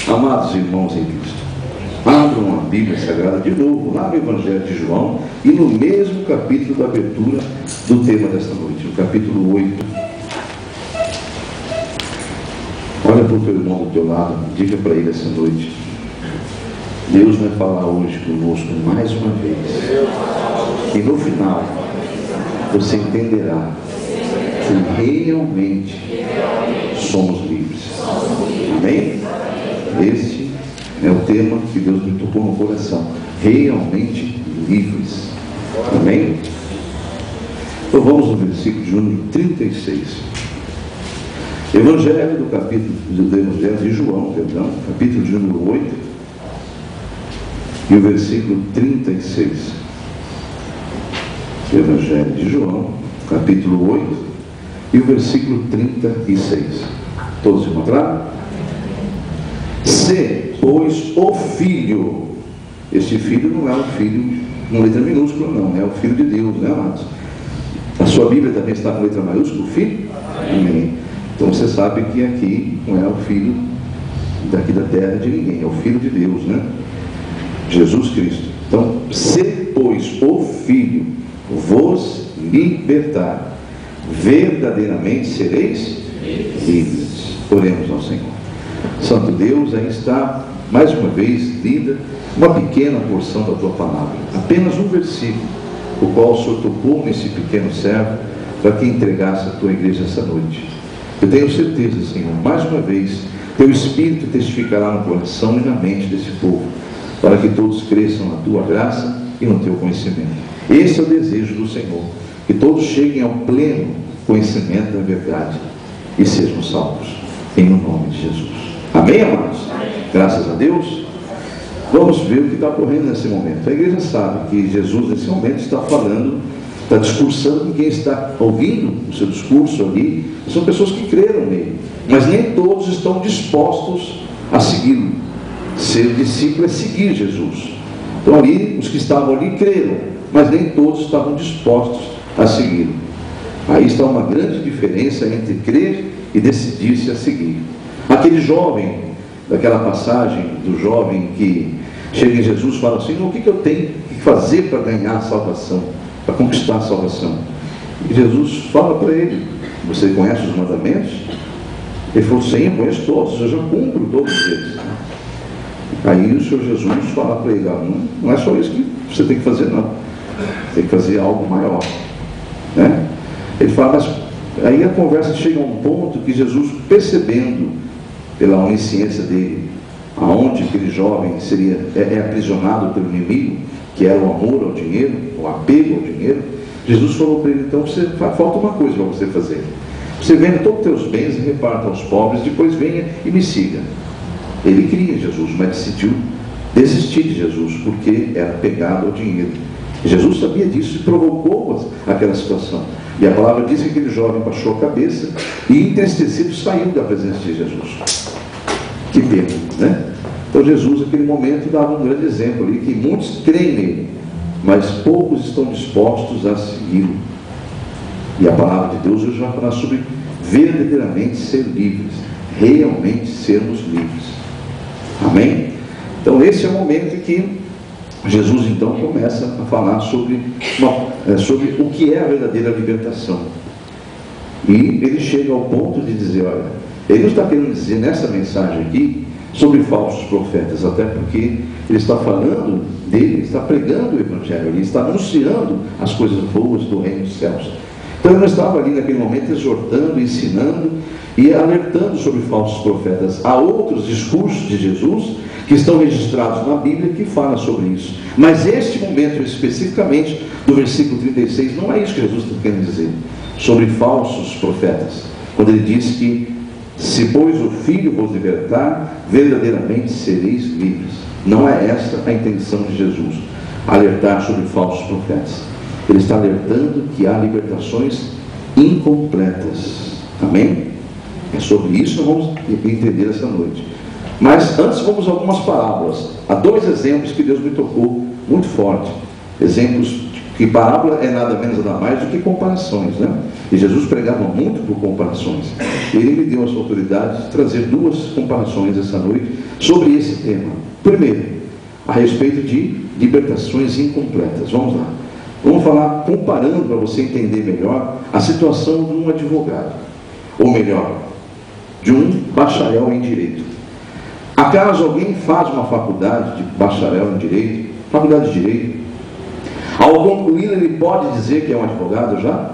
Amados irmãos em Cristo, abram a Bíblia Sagrada de novo, lá no Evangelho de João, e no mesmo capítulo da abertura do tema desta noite, no capítulo 8. Olha para o teu irmão do teu lado, diga para ele essa noite: Deus vai falar hoje conosco mais uma vez, e no final você entenderá que realmente somos livres. Amém? Esse é o tema que Deus me tocou no coração. Realmente livres. Amém? Então vamos no versículo de número 36. Evangelho de João, capítulo de número 8, e o versículo 36. Evangelho de João, capítulo 8, e o versículo 36. Todos encontraram? Se, pois, o Filho, este Filho não é um filho com letra minúscula, não, é o Filho de Deus, né, amados? A sua Bíblia também está com letra maiúscula, o Filho? Amém. Então você sabe que aqui não é o Filho daqui da terra de ninguém, é o Filho de Deus, né? Jesus Cristo. Então, se, pois, o Filho vos libertar, verdadeiramente sereis livres. Oremos ao Senhor. Santo Deus, aí está mais uma vez lida uma pequena porção da tua palavra, apenas um versículo, o qual o Senhor tocou nesse pequeno servo para que entregasse a tua igreja essa noite. Eu tenho certeza, Senhor, mais uma vez teu Espírito testificará no coração e na mente desse povo, para que todos cresçam na tua graça e no teu conhecimento. Esse é o desejo do Senhor, que todos cheguem ao pleno conhecimento da verdade e sejam salvos, em nome de Jesus. Amém, amados? Graças a Deus. Vamos ver o que está ocorrendo nesse momento. A igreja sabe que Jesus nesse momento está falando, está discursando com quem está ouvindo o seu discurso ali. São pessoas que creram nele, mas nem todos estão dispostos a segui-lo. Ser discípulo é seguir Jesus. Então ali, os que estavam ali creram, mas nem todos estavam dispostos a segui-lo. Aí está uma grande diferença entre crer e decidir-se a seguir. Aquele jovem, daquela passagem do jovem que chega em Jesus e fala assim: o que eu tenho que fazer para ganhar a salvação, para conquistar a salvação? E Jesus fala para ele: você conhece os mandamentos? Ele falou: sim, eu conheço todos, eu já cumpro todos eles. Aí o Senhor Jesus fala para ele: não é só isso que você tem que fazer, não, tem que fazer algo maior, né? Ele fala, mas aí a conversa chega a um ponto que Jesus, percebendo pela onisciência dele, aonde aquele jovem é aprisionado pelo inimigo, que era o amor ao dinheiro, o apego ao dinheiro, Jesus falou para ele: então falta uma coisa para você fazer. Você venda todos os teus bens e reparta aos pobres, depois venha e me siga. Ele queria Jesus, mas decidiu desistir de Jesus, porque era apegado ao dinheiro. Jesus sabia disso e provocou aquela situação. E a palavra diz que aquele jovem baixou a cabeça e entristecido saiu da presença de Jesus. Que pena, né? Então Jesus naquele momento dava um grande exemplo ali, que muitos creem nele, mas poucos estão dispostos a segui-lo. E a palavra de Deus hoje vai falar sobre verdadeiramente ser livres, realmente sermos livres. Amém? Então esse é o momento em que Jesus então começa a falar sobre o que é a verdadeira libertação. E ele chega ao ponto de dizer: olha, ele não está querendo dizer nessa mensagem aqui sobre falsos profetas, até porque ele está falando dele, ele está pregando o Evangelho, ele está anunciando as coisas boas do reino dos céus. Então ele não estava ali naquele momento exortando, ensinando e alertando sobre falsos profetas. Há outros discursos de Jesus que estão registrados na Bíblia que falam sobre isso. Mas este momento especificamente do versículo 36, não é isso que Jesus está querendo dizer sobre falsos profetas, quando ele diz que se pois o Filho vos libertar, verdadeiramente sereis livres. Não é essa a intenção de Jesus, alertar sobre falsos profetas. Ele está alertando que há libertações incompletas. Amém? É sobre isso que vamos entender essa noite. Mas antes vamos a algumas parábolas. Há dois exemplos que Deus me tocou muito forte. Exemplos E parábola é nada menos nada mais do que comparações, né? E Jesus pregava muito por comparações. Ele me deu essa autoridade de trazer duas comparações essa noite sobre esse tema. Primeiro, a respeito de libertações incompletas. Vamos lá. Vamos falar comparando para você entender melhor a situação de um advogado, ou melhor, de um bacharel em direito. Acaso alguém faz uma faculdade de bacharel em direito, faculdade de direito, ao concluir ele pode dizer que é um advogado já?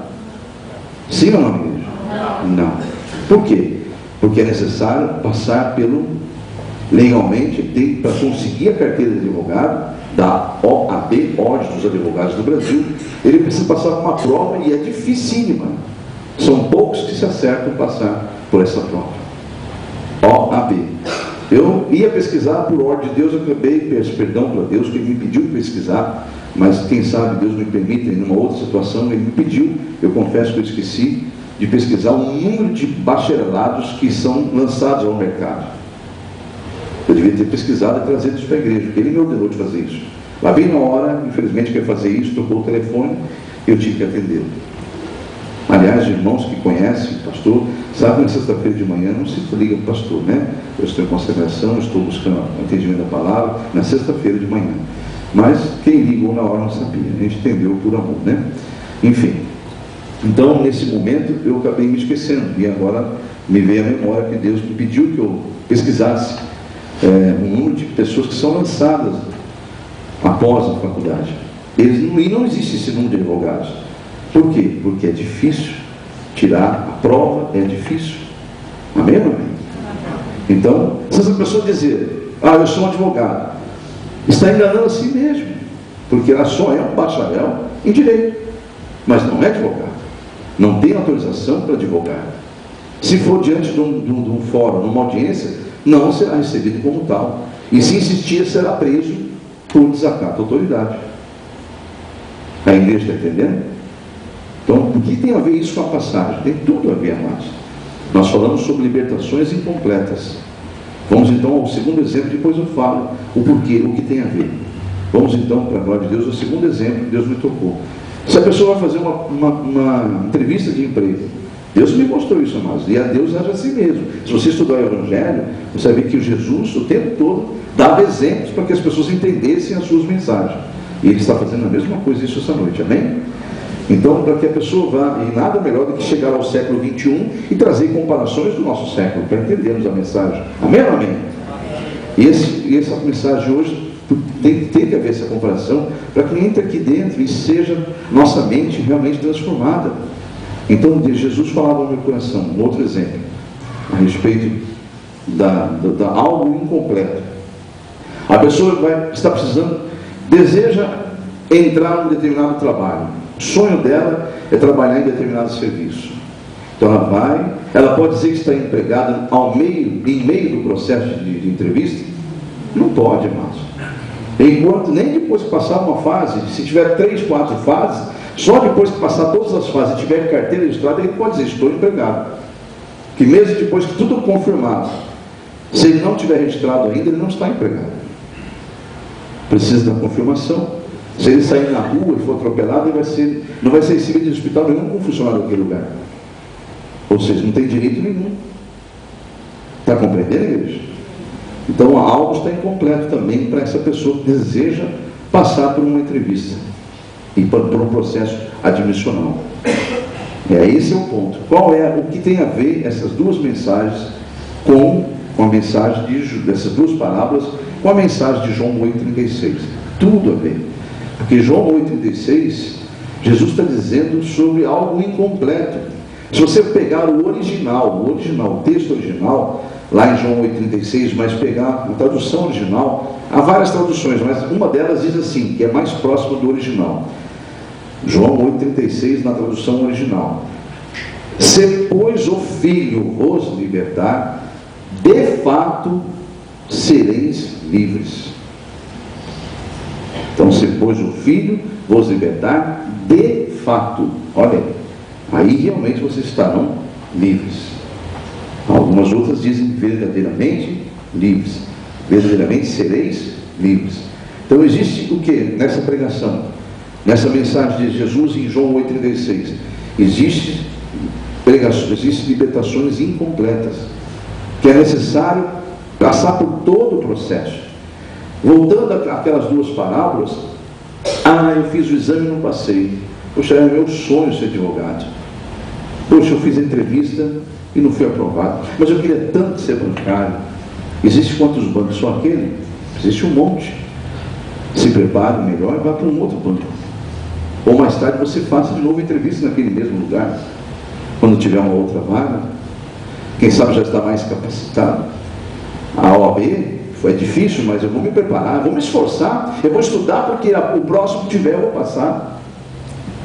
Sim ou não, igreja? Não. Por quê? Porque é necessário passar pelo, legalmente, para conseguir a carteira de advogado da OAB, Ordem dos Advogados do Brasil, ele precisa passar por uma prova e é dificílima. São poucos que se acertam passar por essa prova. OAB. Eu ia pesquisar por ordem de Deus, eu acabei, peço perdão para Deus que ele me pediu pesquisar, mas quem sabe Deus me permita, em uma outra situação, ele me pediu, eu confesso que eu esqueci, de pesquisar o número de bacharelados que são lançados ao mercado. Eu devia ter pesquisado e trazido isso para a igreja, porque ele me ordenou de fazer isso. Lá bem na hora, infelizmente, que ia fazer isso, tocou o telefone e eu tive que atendê-lo. Aliás, irmãos que conhecem o pastor, sabem que na sexta-feira de manhã não se liga para o pastor, né? Eu estou em consagração, estou buscando o entendimento da palavra na sexta-feira de manhã. Mas quem ligou na hora não sabia, a gente entendeu por amor, né? Enfim, então nesse momento eu acabei me esquecendo e agora me veio à memória que Deus me pediu que eu pesquisasse um número de pessoas que são lançadas após a faculdade. E não existe esse número de advogados. Por quê? Porque é difícil tirar a prova, é difícil. Amém ou não? Então, se essa pessoa dizer, eu sou um advogado, está enganando a si mesmo, porque ela só é um bacharel em direito, mas não é advogado, não tem autorização para advogar. Se for diante de um fórum, numa audiência, não será recebido como tal, e se insistir, será preso por desacato à autoridade. A igreja está entendendo? Então, o que tem a ver isso com a passagem? Tem tudo a ver, amados. Nós falamos sobre libertações incompletas. Vamos então ao segundo exemplo, depois eu falo o porquê, o que tem a ver. Vamos então, para a glória de Deus, ao segundo exemplo que Deus me tocou. Se a pessoa vai fazer uma entrevista de emprego, Deus me mostrou isso, amados, e a Deus age assim mesmo. Se você estudar o Evangelho, você vai ver que Jesus, o tempo todo, dava exemplos para que as pessoas entendessem as suas mensagens. E Ele está fazendo a mesma coisa isso essa noite, amém? Então, para que a pessoa vá, e nada melhor do que chegar ao século 21 e trazer comparações do nosso século, para entendermos a mensagem. Amém ou amém? E essa mensagem hoje tem que haver essa comparação, para que entre aqui dentro e seja nossa mente realmente transformada. Então, Jesus falava no meu coração, um outro exemplo, a respeito da algo incompleto. A pessoa está precisando, deseja entrar num determinado trabalho. O sonho dela é trabalhar em determinado serviço. Então ela pode dizer que está empregada em meio do processo de entrevista? Não pode, irmãos. Enquanto, nem depois que passar uma fase, se tiver 3, 4 fases, só depois que passar todas as fases e tiver carteira registrada, ele pode dizer, estou empregado. Que mesmo depois que tudo confirmado, se ele não tiver registrado ainda, ele não está empregado. Precisa da confirmação. Se ele sair na rua e for atropelado, ele não vai ser recebido de hospital nenhum como funcionário daquele lugar. Ou seja, não tem direito nenhum. Está compreendendo, igreja? Então, algo está incompleto também para essa pessoa que deseja passar por uma entrevista e por um processo admissional. Esse é o ponto. Qual é o que tem a ver essas duas mensagens com a mensagem dessas duas parábolas com a mensagem de João 8,36? Tudo a ver. Porque João 8,36, Jesus está dizendo sobre algo incompleto. Se você pegar o texto original, lá em João 8,36, mas pegar a tradução original, há várias traduções, mas uma delas diz assim, que é mais próxima do original. João 8,36 na tradução original. Se, pois, o Filho vos libertar, de fato sereis livres. Então, se pois o Filho vos libertar, de fato, olha aí realmente vocês estarão livres. Algumas outras dizem verdadeiramente livres. Verdadeiramente sereis livres. Então existe o que nessa pregação? nessa mensagem de Jesus em João 8,36, existem libertações incompletas, que é necessário passar por todo o processo. Voltando àquelas duas parábolas, eu fiz o exame e não passei. Poxa, era meu sonho ser advogado. Poxa, eu fiz a entrevista e não fui aprovado. Mas eu queria tanto ser bancário. Existe quantos bancos? Só aquele? Existe um monte. Se prepare melhor e vá para um outro banco. Ou mais tarde você faça de novo entrevista naquele mesmo lugar. Quando tiver uma outra vaga, quem sabe já está mais capacitado. A OAB foi difícil, mas eu vou me preparar, vou me esforçar, eu vou estudar, porque o próximo que tiver eu vou passar.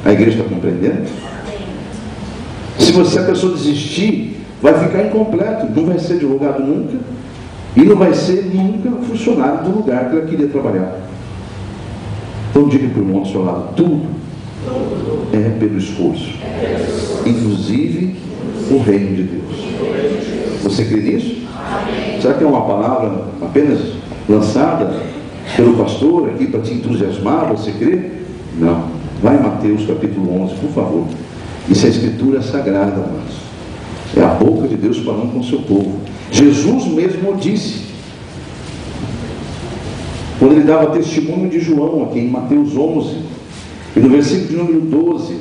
A igreja está compreendendo? Se a pessoa desistir, vai ficar incompleto, não vai ser advogado nunca, e não vai ser nunca funcionário do lugar que ela queria trabalhar. Então diga para o irmão do seu lado: tudo é pelo esforço, inclusive o reino de Deus. Você crê nisso? Será que é uma palavra apenas lançada pelo pastor aqui para te entusiasmar? Você crê? Não. Vai em Mateus capítulo 11, por favor. Isso é escritura sagrada, amados. É a boca de Deus falando com o seu povo. Jesus mesmo disse, quando ele dava testemunho de João aqui em Mateus 11, e no versículo de número 12,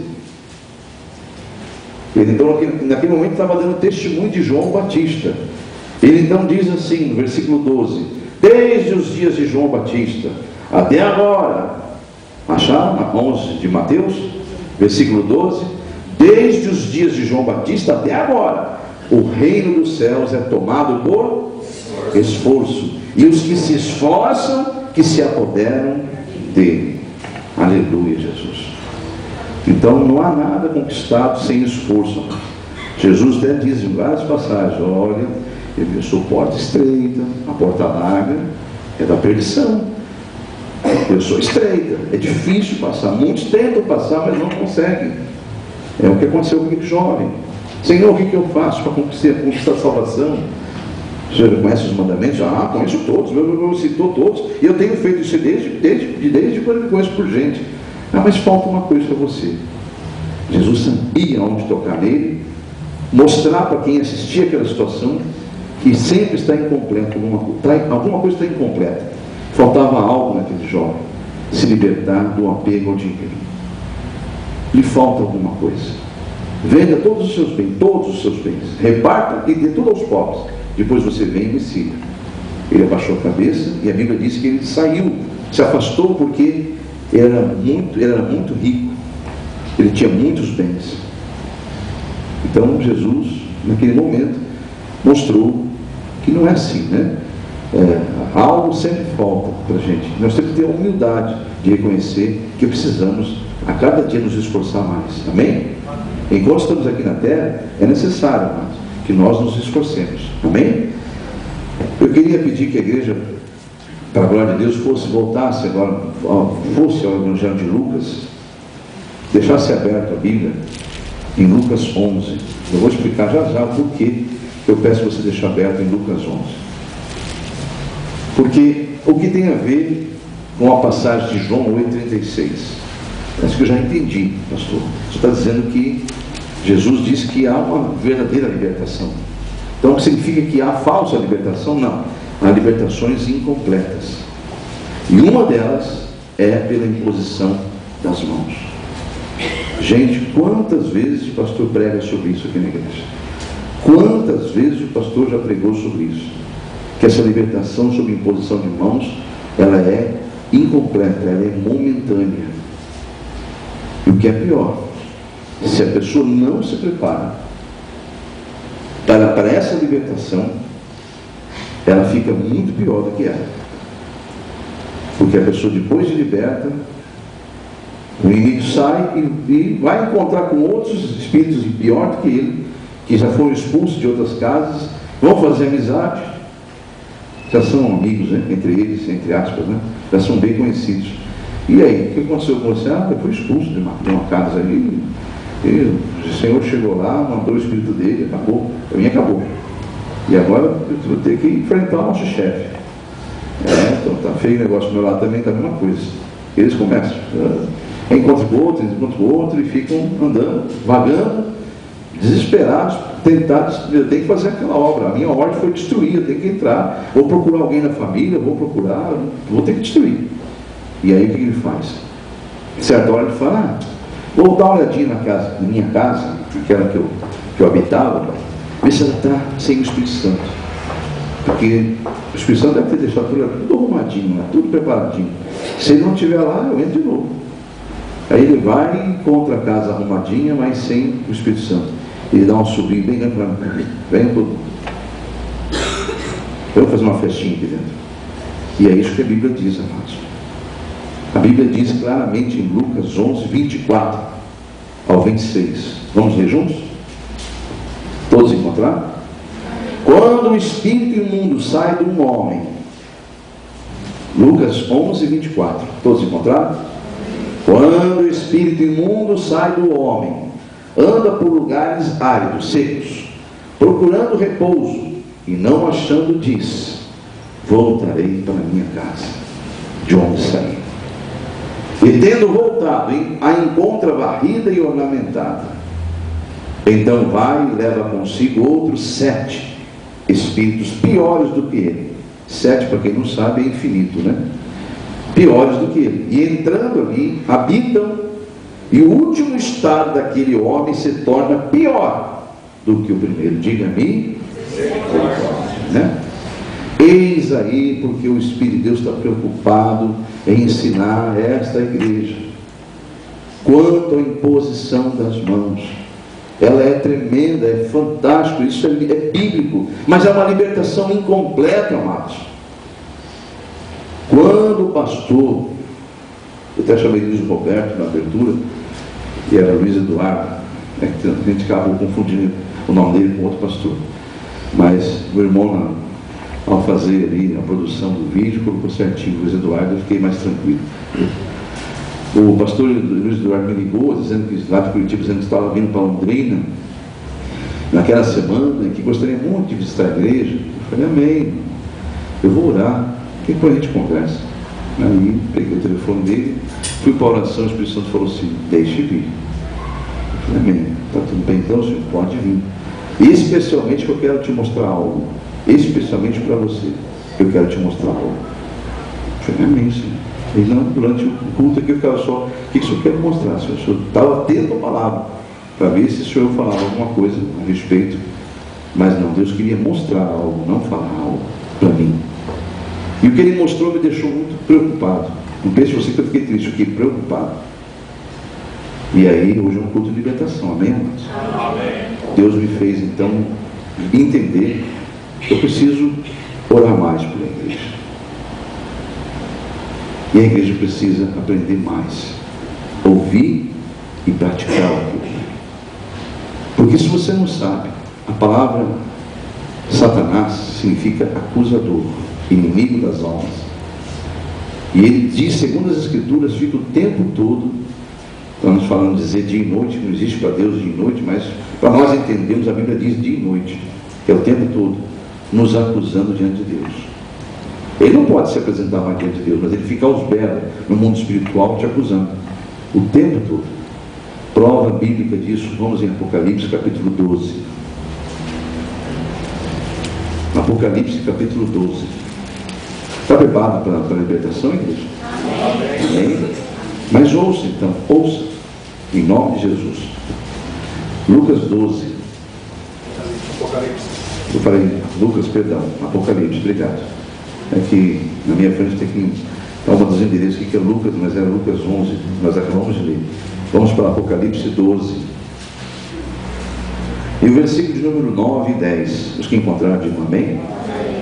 ele então naquele momento estava dando testemunho de João Batista. Ele então diz assim no versículo 12: desde os dias de João Batista até agora, acharam? 11 de Mateus, versículo 12: desde os dias de João Batista até agora, o reino dos céus é tomado por esforço, e os que se esforçam, que se apoderam dele. Aleluia, Jesus. Então não há nada conquistado sem esforço. Jesus até diz em várias passagens: olha, eu sou porta estreita, a porta larga é da perdição. Eu sou estreita, é difícil passar. Muitos tentam passar, mas não conseguem. É o que aconteceu com aquele jovem. Senhor, o que eu faço para conquistar a salvação? Você conhece os mandamentos? Conheço todos, eu citou todos, e eu tenho feito isso desde quando eu conheço por gente. Mas falta uma coisa para você. Jesus sabia onde tocar nele, mostrar para quem assistia aquela situação que sempre está incompleto, alguma coisa está incompleta. Faltava algo naquele jovem: se libertar do apego ao dinheiro. Lhe falta alguma coisa. Venda todos os seus bens, reparta e dê tudo aos pobres. Depois você vem e me siga. Ele abaixou a cabeça, e a Bíblia diz que ele saiu, se afastou, porque ele era muito rico, ele tinha muitos bens. Então Jesus, naquele momento, mostrou que não é assim, né? Algo sempre falta para a gente. Nós temos que ter a humildade de reconhecer que precisamos a cada dia nos esforçar mais. Amém? Enquanto estamos aqui na terra, é necessário, amados, que nós nos esforcemos. Amém? Eu queria pedir que a igreja, para a glória de Deus, voltasse agora, fosse ao Evangelho de Lucas, deixasse aberto a Bíblia em Lucas 11. Eu vou explicar já o porquê eu peço você deixar aberto em Lucas 11. Porque o que tem a ver com a passagem de João 8,36? Acho que eu já entendi, pastor. Você está dizendo que Jesus disse que há uma verdadeira libertação. Então, significa que há falsa libertação? Não. Há libertações incompletas. E uma delas é pela imposição das mãos. Gente, quantas vezes o pastor prega sobre isso aqui na igreja? Quantas vezes o pastor já pregou sobre isso? Que essa libertação sob imposição de mãos, ela é incompleta, ela é momentânea. E o que é pior, se a pessoa não se prepara para essa libertação, ela fica muito pior do que ela. Porque a pessoa, depois de liberta, o inimigo sai e vai encontrar com outros espíritos pior do que ele, que já foram expulsos de outras casas, vão fazer amizade, já são amigos, né? Entre eles, entre aspas, né? Já são bem conhecidos. E aí, o que aconteceu com você? Eu fui expulso de uma casa ali, e o Senhor chegou lá, mandou o espírito dele, acabou, para mim acabou. E agora eu vou ter que enfrentar o nosso chefe. Então tá feio o negócio do meu lado também, tá a mesma coisa. Eles começam. encontra com outro e ficam andando, vagando, desesperados, eu tenho que fazer aquela obra, a minha ordem foi destruir, eu tenho que entrar, vou procurar alguém na família, vou ter que destruir. E aí o que ele faz? Certa hora ele fala, vou dar uma olhadinha na minha casa, aquela que eu habitava, ver se ela está sem o Espírito Santo. Porque o Espírito Santo deve ter deixado tudo arrumadinho, né? Tudo preparadinho. Se ele não estiver lá, eu entro de novo. Aí ele vai e encontra a casa arrumadinha, mas sem o Espírito Santo. Ele dá um subir bem grande para mim. Vem tudo. Eu vou fazer uma festinha aqui dentro. E é isso que a Bíblia diz, amados. A Bíblia diz claramente em Lucas 11, 24 ao 26. Vamos ler juntos? Todos encontraram? Quando o espírito imundo sai de um homem. Lucas 11, 24. Todos encontraram? Quando o espírito imundo sai do homem, anda por lugares áridos, secos, procurando repouso, e não achando, diz: voltarei para minha casa, de onde saí. E tendo voltado, a encontra varrida e ornamentada. Então vai e leva consigo outros 7 espíritos piores do que ele. 7, para quem não sabe, é infinito, né? Piores do que ele. E entrando ali, habitam, e o último estado daquele homem se torna pior do que o primeiro. Diga-me, né? Eis aí porque o Espírito de Deus está preocupado em ensinar esta igreja quanto à imposição das mãos. Ela é tremenda, é fantástico, isso é bíblico, mas é uma libertação incompleta, amados. Quando o pastor, eu até chamei de Luiz Roberto na abertura, e era Luiz Eduardo, a gente acabou confundindo o nome dele com outro pastor, mas o irmão, ao fazer ali a produção do vídeo, colocou certinho Luiz Eduardo, eu fiquei mais tranquilo. O pastor Luiz Eduardo me ligou, dizendo que lá de Curitiba, dizendo que estava vindo para Londrina naquela semana, que gostaria muito de visitar a igreja. Eu falei, amém, eu vou orar, depois a gente conversa. Aí peguei o telefone dele, fui para a oração, o Espírito Santo falou assim: deixe vir. Eu falei, amém, está tudo bem, então o senhor pode vir. Especialmente que eu quero te mostrar algo, especialmente para você, eu quero te mostrar algo. Eu falei, amém, senhor. E não, durante o culto aqui eu ficava só, o que o senhor quer mostrar? O senhor estava atento à palavra, para ver se o senhor falava alguma coisa a respeito. Mas não, Deus queria mostrar algo, não falar algo para mim. E o que ele mostrou me deixou muito preocupado. Não pense você que eu fiquei triste, eu fiquei preocupado. E aí, hoje é um culto de libertação, amém, irmãos? Amém. Deus me fez então entender que eu preciso orar mais pela igreja. E a igreja precisa aprender mais, ouvir e praticar aquilo. Porque se você não sabe, a palavra Satanás significa acusador, inimigo das almas. E ele diz, segundo as Escrituras, fica o tempo todo, estamos falando de dizer dia e noite, não existe para Deus dia e noite, mas para nós entendermos, a Bíblia diz dia e noite, que é o tempo todo, nos acusando diante de Deus. Ele não pode se apresentar mais diante de Deus, mas ele fica aos berros no mundo espiritual te acusando o tempo todo. Prova bíblica disso, vamos em Apocalipse capítulo 12. Apocalipse capítulo 12. Está preparado para a libertação, igreja? Amém. Mas ouça então, ouça, em nome de Jesus. Lucas 12. Eu falei, Lucas, perdão, Apocalipse, obrigado. É que na minha frente tem que estar uma dos endereços que é Lucas, mas é Lucas 11, nós acabamos de ler. Vamos para Apocalipse 12. E o versículo de número 9 e 10. Os que encontraram, digam amém.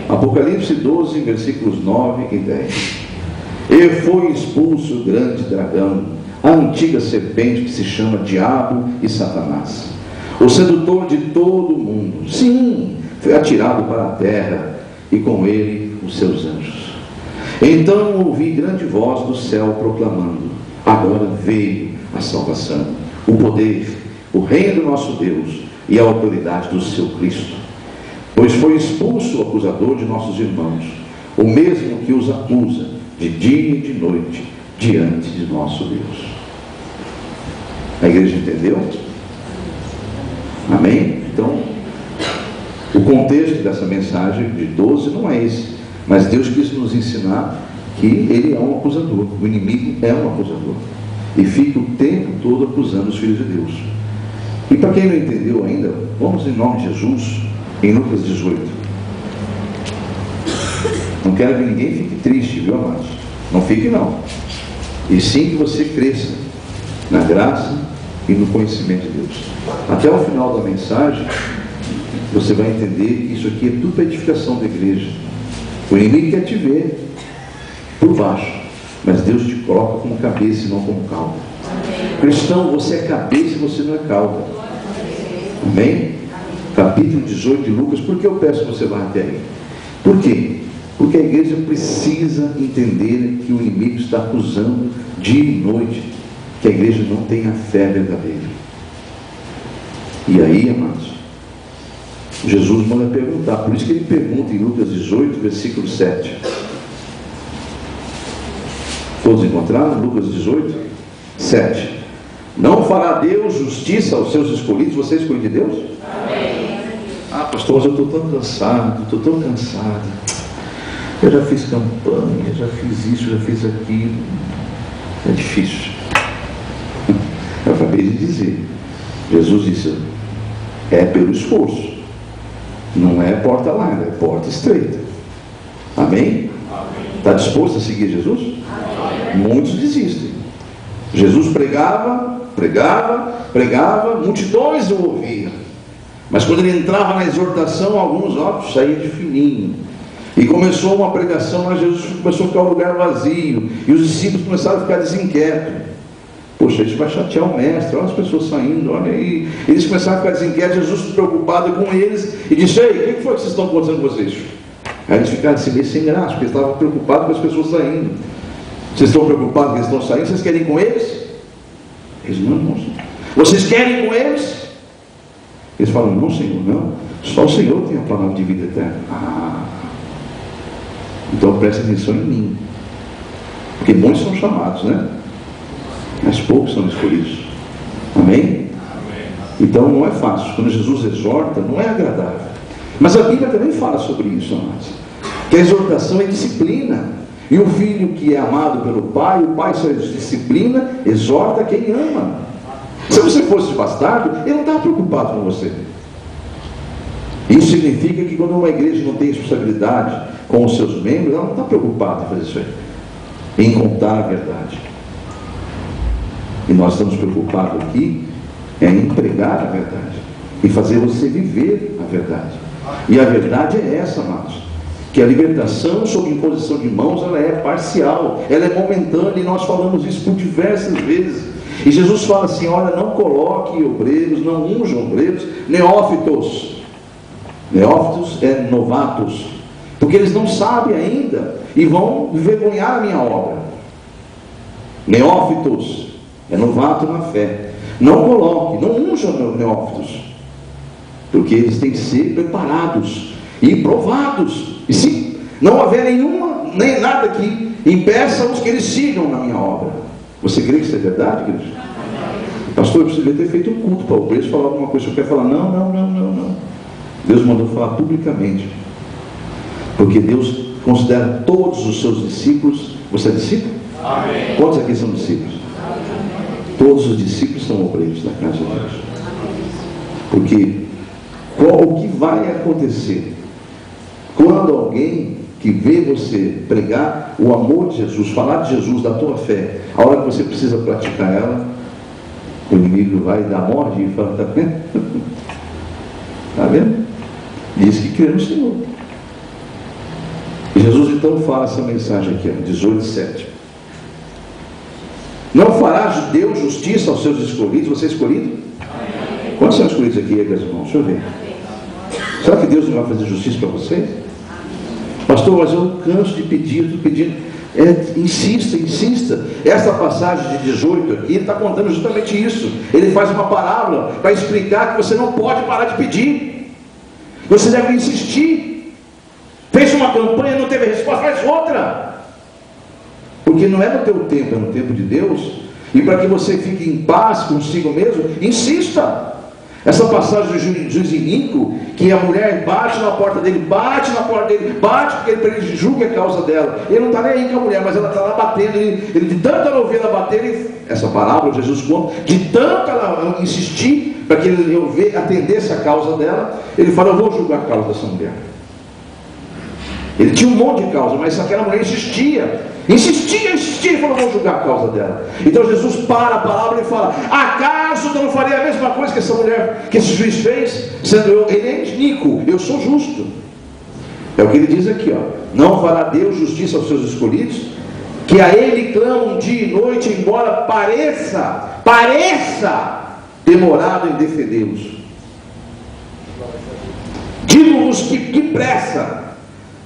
Apocalipse 12, versículos 9 e 10. E foi expulso o grande dragão, a antiga serpente que se chama Diabo e Satanás, o sedutor de todo o mundo. Sim, foi atirado para a terra, e com ele os seus anjos. Então ouvi grande voz do céu proclamando: agora veio a salvação, o poder, o reino do nosso Deus e a autoridade do seu Cristo. Pois foi expulso o acusador de nossos irmãos, o mesmo que os acusa de dia e de noite diante de nosso Deus. A igreja entendeu? Amém? Então, o contexto dessa mensagem de 12 não é esse, mas Deus quis nos ensinar que Ele é um acusador, o inimigo é um acusador, e fica o tempo todo acusando os filhos de Deus. E para quem não entendeu ainda, vamos em nome de Jesus, em Lucas 18. Não quero que ninguém fique triste, viu, amados? Não fique não. E sim que você cresça na graça e no conhecimento de Deus. Até o final da mensagem, você vai entender que isso aqui é tudo para edificação da igreja. O inimigo quer te ver por baixo, mas Deus te coloca como cabeça e não como cauda. Cristão, você é cabeça e você não é cauda. Amém? Capítulo 18 de Lucas. Por que eu peço que você vá até aí? Por quê? Porque a igreja precisa entender que o inimigo está acusando dia e noite que a igreja não tem a fé verdadeira. E aí, amados, Jesus manda perguntar. Por isso que ele pergunta em Lucas 18, versículo 7. Todos encontraram? Lucas 18, 7. Não fará Deus justiça aos seus escolhidos? Você é escolhido de Deus? Amém. Ah, pastor, mas eu estou tão cansado, estou tão cansado. Eu já fiz campanha, já fiz isso, já fiz aquilo. É difícil. Eu acabei de dizer. Jesus disse, é pelo esforço. Não é porta larga, é porta estreita. Amém? Está disposto a seguir Jesus? Amém. Muitos desistem. Jesus pregava, multidões o ouviam. Mas quando ele entrava na exortação, alguns saíam de fininho. E começou uma pregação, mas Jesus começou a ficar um lugar vazio. E os discípulos começaram a ficar desinquietos. Poxa, isso vai chatear o mestre, olha as pessoas saindo, olha aí. Eles começaram a ficar desinquietos, Jesus preocupado com eles, e disse, ei, o que foi que vocês estão acontecendo com vocês? Aí eles ficaram assim, meio sem graça, porque eles estavam preocupados com as pessoas saindo. Vocês estão preocupados que eles estão saindo? Vocês querem ir com eles? Eles não. Vocês querem ir com eles? Eles falam, não, Senhor, não. Só o Senhor tem a palavra de vida eterna. Então preste atenção em mim. Porque muitos são chamados, né? Mas poucos são escolhidos. Amém? Então não é fácil. Quando Jesus exorta, não é agradável. Mas a Bíblia também fala sobre isso, amados. Que a exortação é disciplina. E o filho que é amado pelo pai, o pai só disciplina, exorta quem ama. Se você fosse bastardo, ele não estava preocupado com você. Isso significa que quando uma igreja não tem responsabilidade com os seus membros, ela não está preocupada em fazer isso aí, em contar a verdade. E nós estamos preocupados aqui em pregar a verdade e fazer você viver a verdade. E a verdade é essa, amados, que a libertação sob imposição de mãos, ela é parcial, ela é momentânea, e nós falamos isso por diversas vezes. E Jesus fala assim, olha, não coloque obreiros, não unjam obreiros, neófitos. Neófitos é novatos, porque eles não sabem ainda e vão envergonhar a minha obra. Neófitos é novato na fé. Não coloque, não unjam neófitos, porque eles têm que ser preparados e provados. E se não houver nenhuma, nem nada que impeça-os que eles sigam na minha obra. Você crê que isso é verdade, queridos? Pastor, eu preciso ter feito um culto para o preço falar alguma coisa que eu quero falar. Não. Deus mandou falar publicamente. Porque Deus considera todos os seus discípulos. Você é discípulo? Amém. Quantos aqui são discípulos? Todos os discípulos são obreiros da casa de Deus. Porque o que vai acontecer quando alguém que vê você pregar o amor de Jesus, falar de Jesus, da tua fé, a hora que você precisa praticar ela, o inimigo vai dar morde e fala, está vendo? Está vendo? Diz que crê no Senhor. E Jesus então fala essa mensagem aqui, 18:7. Não fará Deus justiça aos seus escolhidos? Você é escolhido? Quantos são escolhidos aqui, meus irmãos? Deixa eu ver. Será que Deus não vai fazer justiça para vocês? Pastor, mas eu canso de pedir, estou pedindo. Insista. Essa passagem de 18 aqui está contando justamente isso. Ele faz uma parábola para explicar que você não pode parar de pedir. Você deve insistir. Fez uma campanha, não teve resposta, faz outra. Porque não é no teu tempo, é no tempo de Deus. E para que você fique em paz consigo mesmo, insista. Essa passagem do juiz iníquo, que a mulher bate na porta dele, bate porque ele julga a causa dela. Ele não está nem aí com a mulher, mas ela está lá batendo. Ele de tanto ela ouvir ela bater, essa parábola Jesus conta, de tanto ela insistir para que ele atendesse a causa dela, ele fala: eu vou julgar a causa dessa mulher. Ele tinha um monte de causa, mas aquela mulher insistia, e falou: vou julgar a causa dela. Então Jesus para a palavra e fala: acaso eu não faria a mesma coisa que essa mulher, que esse juiz fez, sendo ele é iníquo, eu sou justo. É o que ele diz aqui, ó: não fará Deus justiça aos seus escolhidos, que a ele clamam dia e noite, embora pareça demorado em defendê-los. Digo-vos que depressa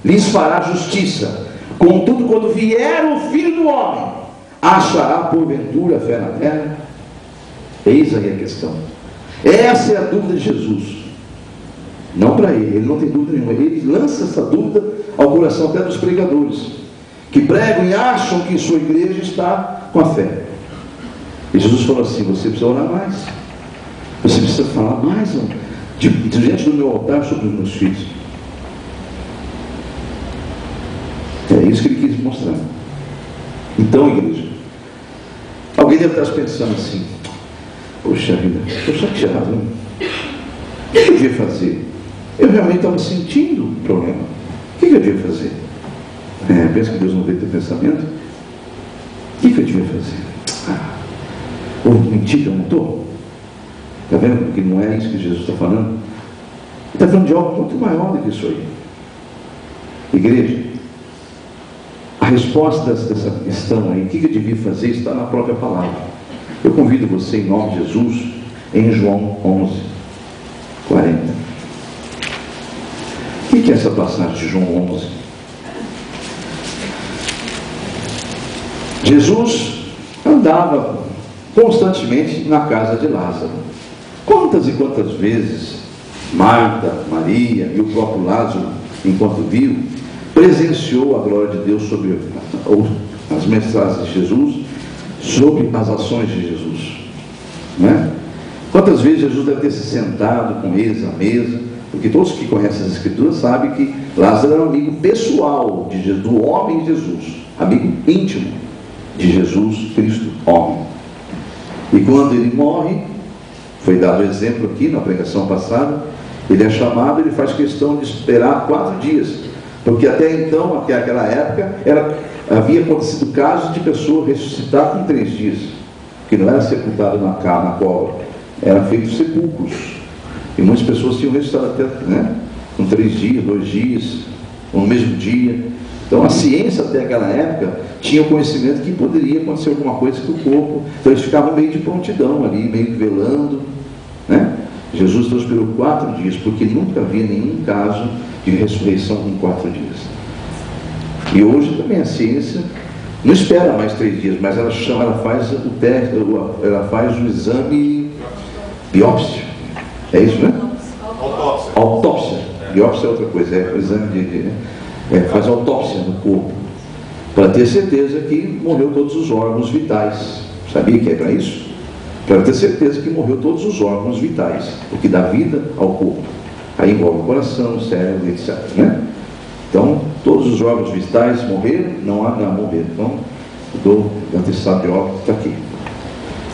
lhes fará justiça. Contudo, quando vier o Filho do Homem, achará porventura fé na terra? Eis aí a questão. Essa é a dúvida de Jesus. Não para ele não tem dúvida nenhuma. Ele lança essa dúvida ao coração até dos pregadores, que pregam e acham que sua igreja está com a fé. E Jesus falou assim: você precisa orar mais, você precisa falar mais diante do meu altar sobre os meus filhos. É isso que ele quis mostrar. Então, igreja, alguém deve estar pensando assim: poxa vida, estou chateado, hein? O que eu devia fazer? Eu realmente estava sentindo o problema. O que eu devia fazer? Pensa que Deus não vê teu pensamento? O que eu devia fazer? Ou mentir que eu não estou? Está vendo? Porque não é isso que Jesus está falando. Ele está falando de algo muito maior do que isso aí. Igreja, a resposta dessa questão aí, o que eu devia fazer, está na própria palavra. Eu convido você, em nome de Jesus, em João 11, 40. O que é essa passagem de João 11? Jesus andava constantemente na casa de Lázaro. Quantas e quantas vezes Marta, Maria e o próprio Lázaro, enquanto viu, presenciou a glória de Deus sobre as mensagens de Jesus, sobre as ações de Jesus, não é? Quantas vezes Jesus deve ter se sentado com eles à mesa, porque todos que conhecem as Escrituras sabem que Lázaro era um amigo pessoal de Jesus, do homem Jesus, amigo íntimo de Jesus Cristo, homem. E quando ele morre, foi dado o exemplo aqui na pregação passada, ele é chamado, ele faz questão de esperar 4 dias, porque até então, até aquela época, havia acontecido casos de pessoa ressuscitar com 3 dias, que não era sepultado na cova, eram feitos sepulcros, e muitas pessoas tinham ressuscitado até, com 3 dias, 2 dias, ou no mesmo dia. Então a ciência até aquela época tinha o conhecimento que poderia acontecer alguma coisa com o corpo, então eles ficavam meio de prontidão ali, meio velando, né? Jesus então esperou 4 dias, porque nunca havia nenhum caso de ressurreição em 4 dias. E hoje também a ciência não espera mais 3 dias, mas ela faz o teste, ela faz o exame biópsia. É isso, né? Autópsia. Biópsia é outra coisa, é o exame faz autópsia no corpo, para ter certeza que morreu todos os órgãos vitais. Sabia que é para isso? Para ter certeza que morreu todos os órgãos vitais, o que dá vida ao corpo. Aí envolve o coração, o cérebro, etc. Né? Então, todos os órgãos vitais morreram, não há morrer. Então, o atestado de óbito está aqui.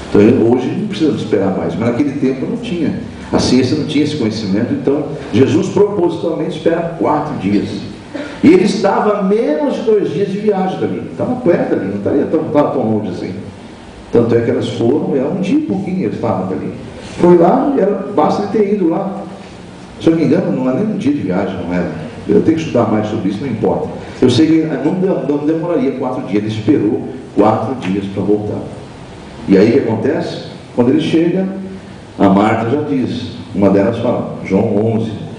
Então, hoje não precisa esperar mais, mas naquele tempo não tinha. A ciência não tinha esse conhecimento, então Jesus propositalmente espera 4 dias. E ele estava a menos de 2 dias de viagem dali, estava perto dali, não estaria tão longe assim. Tanto é que elas foram, era 1 dia e pouquinho eles estavam dali. Foi lá, basta ele ter ido lá. Se eu não me engano, não era nem 1 dia de viagem, não era. Eu tenho que estudar mais sobre isso, não importa. Eu sei que não demoraria 4 dias, ele esperou 4 dias para voltar. E aí o que acontece? Quando ele chega, a Marta já diz, uma delas fala, João 11.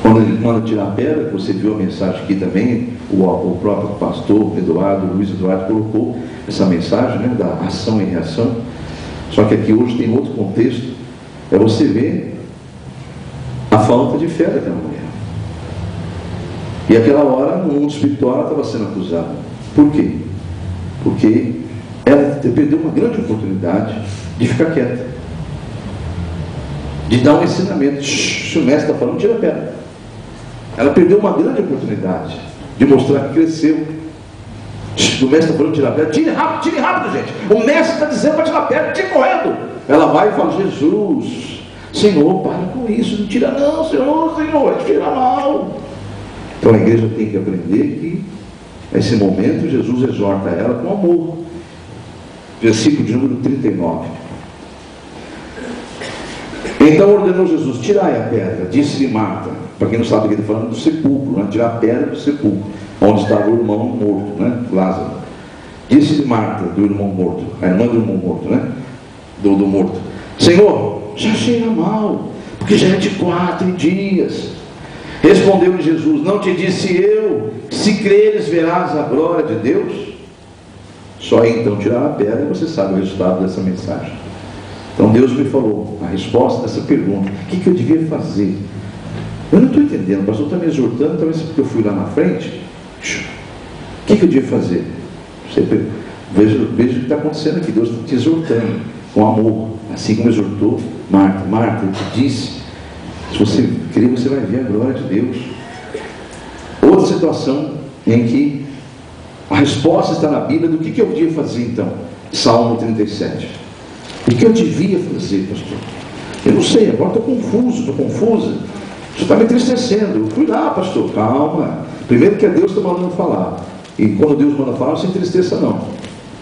Quando ele manda tirar a pedra, você viu a mensagem aqui também, o próprio pastor Luiz Eduardo colocou essa mensagem, né, da ação e reação. Só que aqui hoje tem outro contexto, é você ver a falta de fé daquela mulher. E aquela hora, no mundo espiritual, ela estava sendo acusada. Por quê? Porque ela perdeu uma grande oportunidade de ficar quieta, de dar um ensinamento. Se o mestre está falando, tira a pedra. Ela perdeu uma grande oportunidade de mostrar que cresceu. O mestre está falando, tira a pedra. Tire rápido, gente. O mestre está dizendo para tirar a pedra, tire correndo. Ela vai e fala: Jesus, Senhor, para com isso, não tira não, Senhor, tira não. Então a igreja tem que aprender que nesse momento Jesus exorta ela com amor. Versículo de número 39. Então ordenou Jesus: tirai a pedra. Disse-lhe Marta, para quem não sabe o que ele está falando, do sepulcro, né? Tirar a pedra do sepulcro, onde estava o irmão morto, né? Lázaro. Disse-lhe Marta, do irmão morto, a irmã do irmão morto, né? Do morto: Senhor, já cheira mal, porque já é de 4 dias. Respondeu-lhe Jesus: não te disse eu, se creres verás a glória de Deus? Só aí então tirar a pedra e você sabe o resultado dessa mensagem. Então Deus me falou a resposta dessa pergunta: o que eu devia fazer? Eu não estou entendendo, o pastor está me exortando, talvez porque eu fui lá na frente. O que eu devia fazer? Veja o que está acontecendo aqui. Deus está te exortando com amor, assim como exortou Marta. Marta, eu te disse, se você crer, você vai ver a glória de Deus. Outra situação em que a resposta está na Bíblia do que eu devia fazer então. Salmo 37. O que eu devia fazer, pastor? Eu não sei, agora estou confusa. Você está me entristecendo. Eu fui lá, pastor, calma. Primeiro que é Deus que está mandando falar. E quando Deus manda falar, não se entristeça não.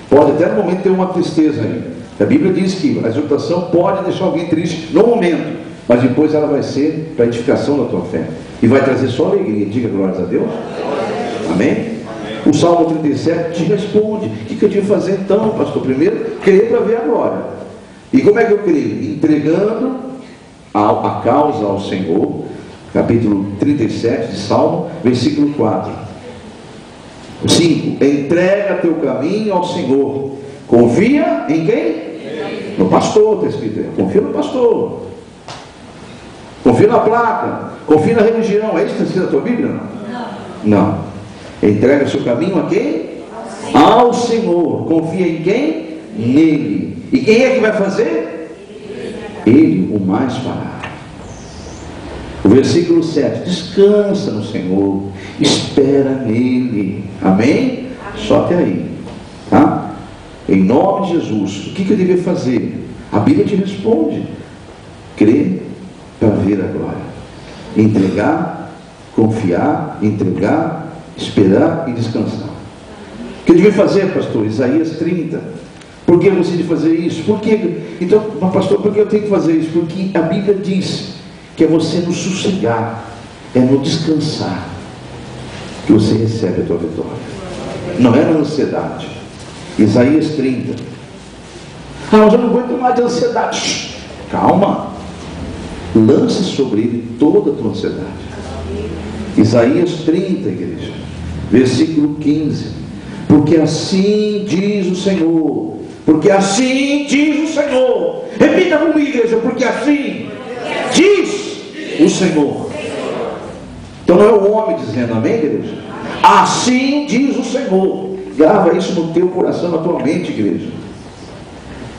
Pode até no momento ter uma tristeza aí. A Bíblia diz que a exortação pode deixar alguém triste no momento, mas depois ela vai ser para a edificação da tua fé. E vai trazer só alegria. Diga glórias a Deus. Amém? O Salmo 37 te responde: o que eu devia fazer então, pastor? Primeiro, crer para ver a glória. E como é que eu creio? Entregando a causa ao Senhor. Capítulo 37 de Salmo, versículo 4. 5. Entrega teu caminho ao Senhor. Confia em quem? No pastor, está escrito aí. Confia no pastor. Confia na placa. Confia na religião. É isso que está escrito na tua Bíblia? Não. Entrega o seu caminho a quem? Ao Senhor. Confia em quem? Nele. E quem é que vai fazer? Ele o mais fará. O versículo 7. Descansa no Senhor. Espera nele. Amém? Só até aí. Tá? Em nome de Jesus. O que eu devia fazer? A Bíblia te responde: crer para ver a glória. Entregar, confiar, entregar, esperar e descansar. O que eu devia fazer, pastor? Isaías 30. Por que eu decidi fazer isso? Por que? Então, pastor, por que eu tenho que fazer isso? Porque a Bíblia diz que é você no sossegar, é no descansar, que você recebe a tua vitória. Não é na ansiedade. Isaías 30. Mas eu não aguento mais de ansiedade. Calma. Lance sobre ele toda a tua ansiedade. Isaías 30, igreja. Versículo 15. Porque assim diz o Senhor. Porque assim diz o Senhor. Repita comigo, igreja. Porque assim diz o Senhor. Então não é o homem dizendo, amém, igreja? Assim diz o Senhor. Grava isso no teu coração, na tua mente, igreja.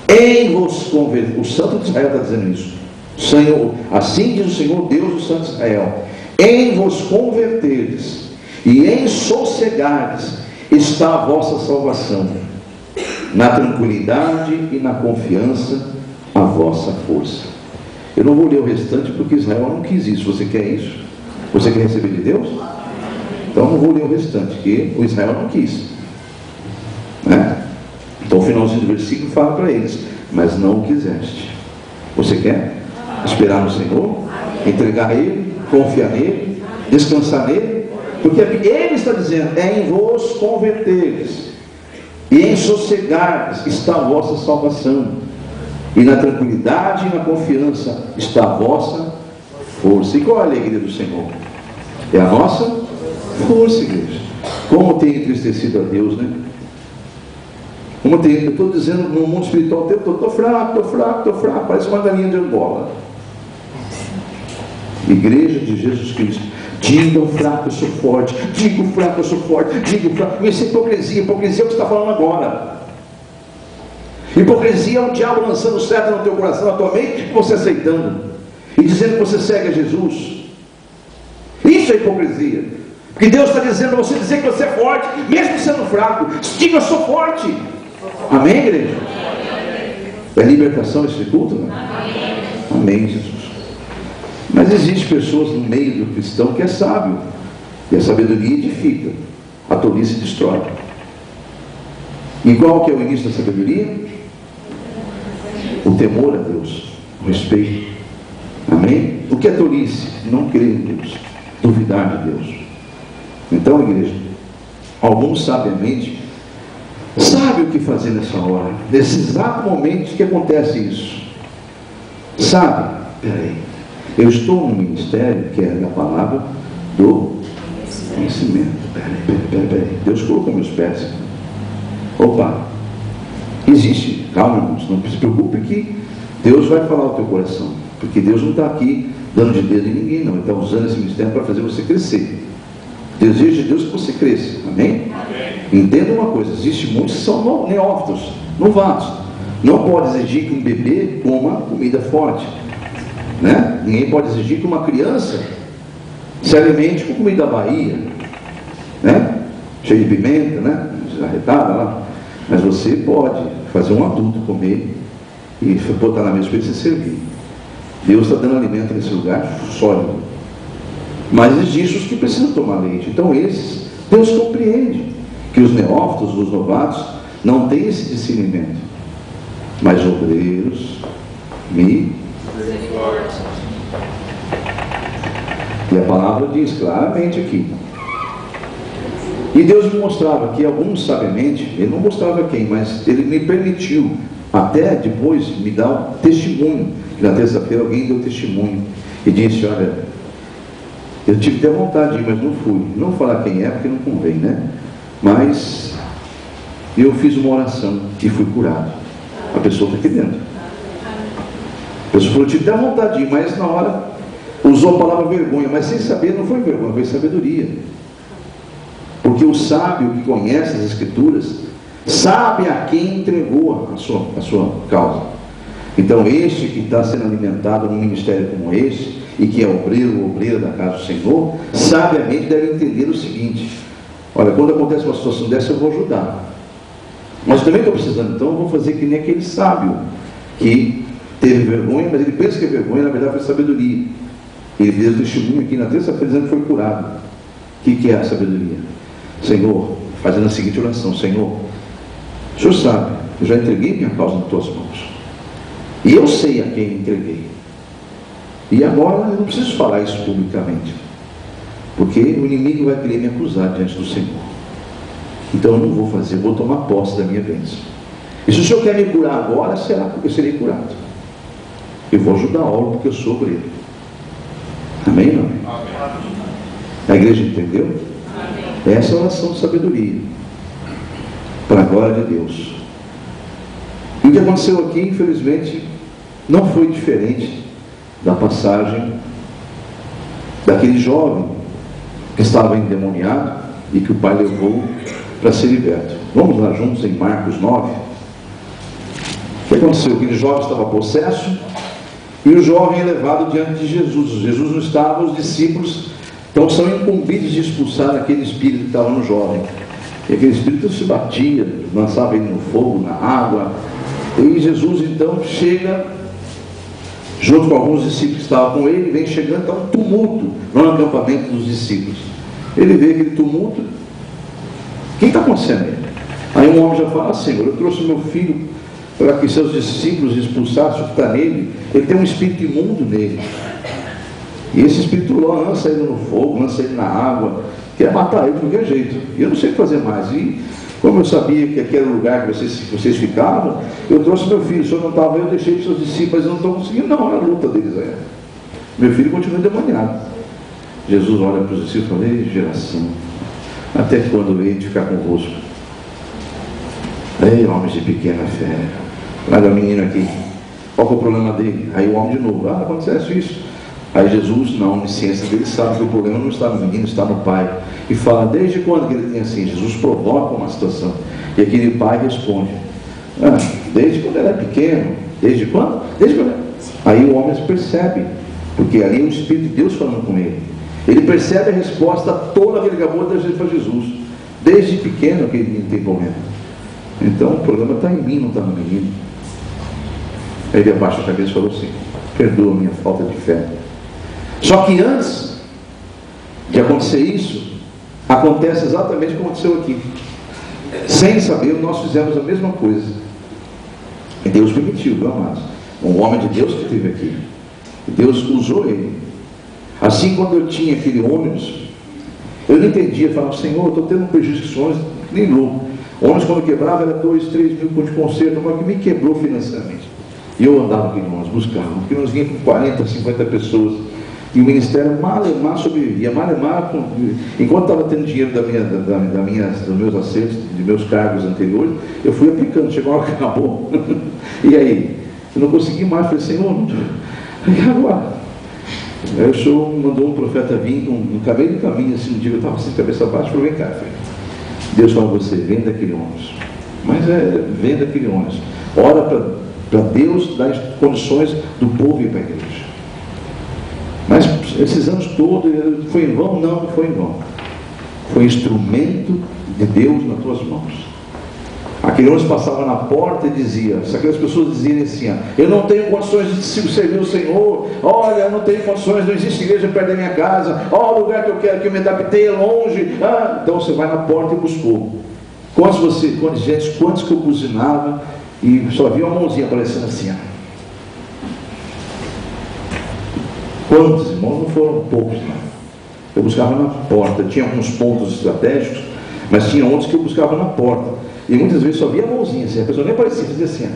Em vos converter. O Santo de Israel está dizendo isso. Senhor, assim diz o Senhor, Deus do Santo de Israel: em vos converterdes e em sossegardes está a vossa salvação, na tranquilidade e na confiança a vossa força. Eu não vou ler o restante porque Israel não quis isso. Você quer isso? Você quer receber de Deus? Então não vou ler o restante, porque o Israel não quis, né? Então o finalzinho do versículo fala para eles: mas não o quiseste. Você quer esperar no Senhor, entregar a Ele, confiar nele, descansar nele? Porque Ele está dizendo: é em vos converteres e em sossegardes está a vossa salvação, e na tranquilidade e na confiança está a vossa força. E qual é a alegria do Senhor? É a nossa força, igreja. Como tem entristecido a Deus, né? Como tem, eu estou dizendo no mundo espiritual, eu estou fraco, parece uma galinha de Angola. Igreja de Jesus Cristo. Diga o fraco, eu sou forte. Diga o fraco, eu sou forte. Diga o fraco. Isso é hipocrisia. Hipocrisia é o que você está falando agora. Hipocrisia é o diabo lançando seta no teu coração, na tua mente, e você aceitando. E dizendo que você segue a Jesus. Isso é hipocrisia. Porque Deus está dizendo a você dizer que você é forte, mesmo sendo fraco. Diga, eu sou forte. Amém, igreja? É libertação esse culto? Não? Amém, Jesus. Mas existem pessoas no meio do cristão que é sábio. E a sabedoria edifica. A tolice destrói. E qual que é o início da sabedoria? O temor a Deus. O respeito. Amém? O que é tolice? Não crer em Deus. Duvidar de Deus. Então, igreja, alguns sabiamente sabem o que fazer nessa hora. Nesse exato momento que acontece isso. Sabe? Peraí. Eu estou no ministério que é a palavra do conhecimento. Peraí. Deus colocou meus pés. Opa. Existe. Calma, irmãos. Não se preocupe que Deus vai falar ao teu coração. Porque Deus não está aqui dando de dedo em ninguém, não. Ele está usando esse ministério para fazer você crescer. Desejo de Deus que você cresça. Amém? Entenda uma coisa. Existem muitos que são neófitos, novatos. Não pode exigir que um bebê coma comida forte. Né? Ninguém pode exigir que uma criança se alimente com comida da Bahia, né? Cheia de pimenta, né? Arretada lá. Mas você pode fazer um adulto comer e botar na mesa para ele se servir. Deus está dando alimento nesse lugar sólido. Mas existem os que precisam tomar leite. Então esses, Deus compreende que os neófitos, os novatos, não têm esse discernimento. Mas obreiros, e a palavra diz claramente aqui. E Deus me mostrava que alguns sabiamente, Ele não mostrava quem, mas Ele me permitiu, até depois, me dar um testemunho. Na terça-feira alguém deu testemunho e disse, olha, eu tive até vontade de ir, mas não fui. Não vou falar quem é, porque não convém, né? Mas eu fiz uma oração e fui curado. A pessoa está aqui dentro. A pessoa falou, eu tive até vontade de ir, mas na hora usou a palavra vergonha, mas sem saber, não foi vergonha, foi sabedoria. Porque o sábio que conhece as Escrituras sabe a quem entregou a sua causa. Então este que está sendo alimentado num ministério como esse, e que é obreiro ou obreira da casa do Senhor, sabiamente deve entender o seguinte: olha, quando acontece uma situação dessa eu vou ajudar, mas também estou precisando, então eu vou fazer que nem aquele sábio que teve vergonha, mas ele pensa que é vergonha, na verdade foi sabedoria. Ele deu testemunho aqui na terça-feira dizendo que foi curado. O que é a sabedoria? Senhor, fazendo a seguinte oração: Senhor, o Senhor sabe, eu já entreguei minha causa nas tuas mãos, e eu sei a quem entreguei, e agora eu não preciso falar isso publicamente, porque o inimigo vai querer me acusar diante do Senhor. Então eu não vou fazer, eu vou tomar posse da minha bênção. E se o Senhor quer me curar agora, eu serei curado. Eu vou ajudar a obra porque eu sou obreiro. Amém, não? Amém. A igreja entendeu? Amém. Essa é a oração de sabedoria, para a glória de Deus. E o que aconteceu aqui, infelizmente, não foi diferente da passagem daquele jovem que estava endemoniado e que o pai levou para ser liberto. Vamos lá juntos em Marcos 9. O que aconteceu? Aquele jovem estava possesso e o jovem é levado diante de Jesus. Jesus não estava, os discípulos então são incumbidos de expulsar aquele espírito que estava no jovem. E aquele espírito se batia, lançava ele no fogo, na água. E Jesus então chega junto com alguns discípulos que estavam com ele, vem chegando, está um tumulto no acampamento dos discípulos. Ele vê aquele tumulto. O que está acontecendo aí? Aí um homem já fala: Senhor, eu trouxe meu filho para que seus discípulos expulsassem o que está nele. Ele tem um espírito imundo nele, e esse espírito lança ele no fogo, lança ele na água, quer matar ele de qualquer jeito. E eu não sei o que fazer mais. E como eu sabia que aquele lugar que vocês ficavam, eu trouxe meu filho. O senhor não estava, eu deixei para os seus discípulos, mas eu não estou conseguindo. Não, é a luta deles. Meu filho continua endemoniado. Jesus olha para os discípulos e fala: ei, geração, até quando hei de ficar convosco? Ei, homens de pequena fé, olha o menino aqui, qual é o problema dele? Aí o homem de novo: acontece isso. Aí Jesus, na onisciência dele, sabe que o problema não está no menino, está no pai. E fala, desde quando que ele tem assim? Jesus provoca uma situação. E aquele pai responde, desde quando ele é pequeno. Desde quando? Desde quando. Aí o homem percebe, porque ali é o Espírito de Deus falando com ele. Ele percebe a resposta toda que ele acabou de dizer para Jesus. Desde pequeno que ele não tem problema. Então o problema está em mim, não está no menino. Aí ele abaixa a cabeça e falou assim, perdoa a minha falta de fé. Só que antes de acontecer isso, acontece exatamente como aconteceu aqui. Sem saber, nós fizemos a mesma coisa. E Deus permitiu, viu, amados? Um homem de Deus que esteve aqui. Deus usou ele. Assim, quando eu tinha aquele ônibus, eu não entendia, eu falava, Senhor, eu estou tendo um prejuízo com ônibus, nem louco. O ônibus, quando quebrava, era 2, 3 mil de conserto, mas que me quebrou financeiramente. E eu andava aqui no ônibus, buscava, porque nós vinha com 40, 50 pessoas. E o ministério malemar sobrevivia, malemar, enquanto estava tendo dinheiro dos meus acertos, de meus cargos anteriores, eu fui aplicando, chegou a hora que acabou. E aí? Eu não consegui mais, falei, Senhor, e agora? Aí o Senhor mandou um profeta vir, no caminho do caminho, assim, um dia eu estava assim, cabeça baixa, falei, vem cá, filho. Deus fala a você, venda aquele ônibus. Mas venda aquele ônibus. Ora para Deus dar condições do povo ir para a igreja. Mas esses anos todos, foi em vão? Não, não foi em vão. Foi instrumento de Deus nas tuas mãos. Aquele ônibus passava na porta e dizia, se aquelas pessoas diziam assim, eu não tenho condições de servir o Senhor, olha, eu não tenho condições, não existe igreja perto da minha casa, o lugar que eu quero, que eu me adaptei é longe, então você vai na porta e buscou. Quantos que eu buzinava e só via uma mãozinha aparecendo assim, Quantos irmãos? Não foram poucos, não. Eu buscava na porta, tinha alguns pontos estratégicos, mas tinha outros que eu buscava na porta. E muitas vezes só via a mãozinha assim, a pessoa nem aparecia, fazia assim.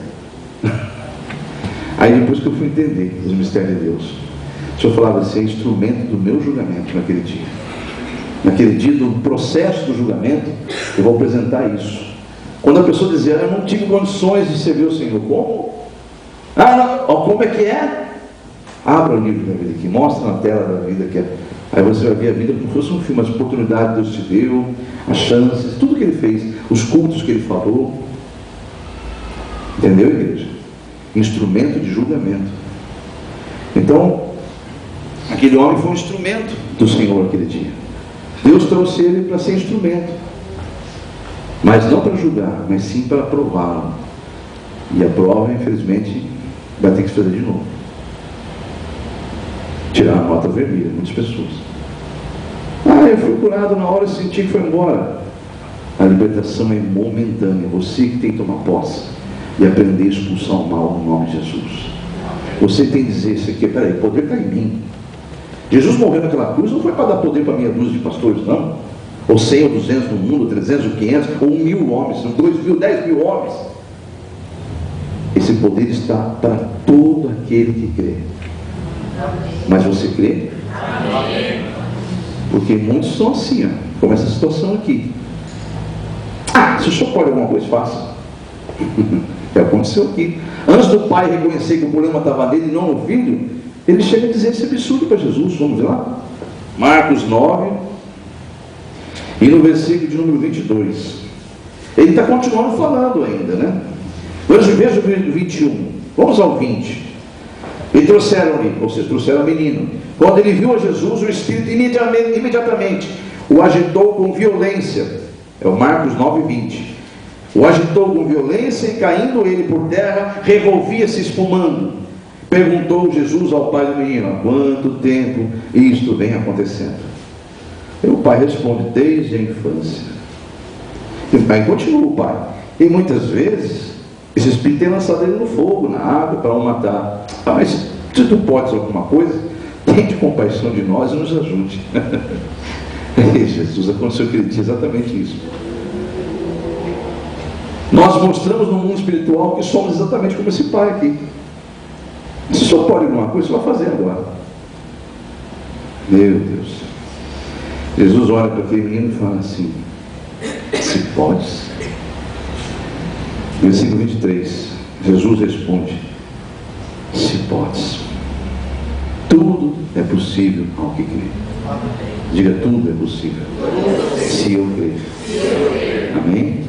Aí depois que eu fui entender os mistérios de Deus, o Senhor falava assim, é instrumento do meu julgamento naquele dia. Naquele dia do processo do julgamento, eu vou apresentar isso. Quando a pessoa dizia, eu não tive condições de servir o Senhor, como? Como é que é? Abra o livro da vida aqui, mostra na tela da vida que é. Aí você vai ver a vida como se fosse um filme, as oportunidades que Deus te deu, as chances, tudo que Ele fez, os cultos que Ele falou. Entendeu, igreja? Instrumento de julgamento. Então, aquele homem foi um instrumento do Senhor aquele dia. Deus trouxe ele para ser instrumento. Mas não para julgar, mas sim para prová-lo. E a prova, infelizmente, vai ter que fazer de novo. Tirar a nota vermelha, muitas pessoas. Eu fui curado na hora, senti que foi embora. A libertação é momentânea. Você que tem que tomar posse e aprender a expulsar o mal no nome de Jesus. Você tem que dizer isso aqui, peraí, o poder está em mim. Jesus morreu naquela cruz, não foi para dar poder para meia dúzia de pastores, não. Ou 100 ou 200 no mundo, 300 ou 500, ou 1.000 homens, 2.000, 10.000 homens. Esse poder está para todo aquele que crê. Mas você crê? Amém. Porque muitos são assim, como essa situação aqui. Se o senhor pode alguma coisa, faça. Já aconteceu aqui. Antes do pai reconhecer que o problema estava nele e não no filho, ele chega a dizer esse absurdo para Jesus. Vamos lá? Marcos 9, e no versículo de número 22. Ele está continuando falando ainda, né? Veja o 21. Vamos ao 20. E trouxeram-lhe, ou seja, trouxeram o menino. Quando ele viu a Jesus, o Espírito imediatamente o agitou com violência. É o Marcos 9, 20. O agitou com violência e, caindo ele por terra, revolvia-se espumando. Perguntou Jesus ao pai do menino, há quanto tempo isto vem acontecendo? E o pai responde, desde a infância. E aí continua o pai. E muitas vezes, esse espírito tem lançado ele no fogo, na água, para o matar. Mas se tu podes alguma coisa, tente compaixão de nós e nos ajude. Jesus, aconteceu aquele dia exatamente isso. Nós mostramos no mundo espiritual que somos exatamente como esse pai aqui. Se o senhor pode alguma coisa, você vai fazer agora. Meu Deus. Jesus olha para aquele menino e fala assim, se podes. Versículo 23. Jesus responde, se podes. Tudo é possível ao que crê. Diga, tudo é possível se eu crer. Amém?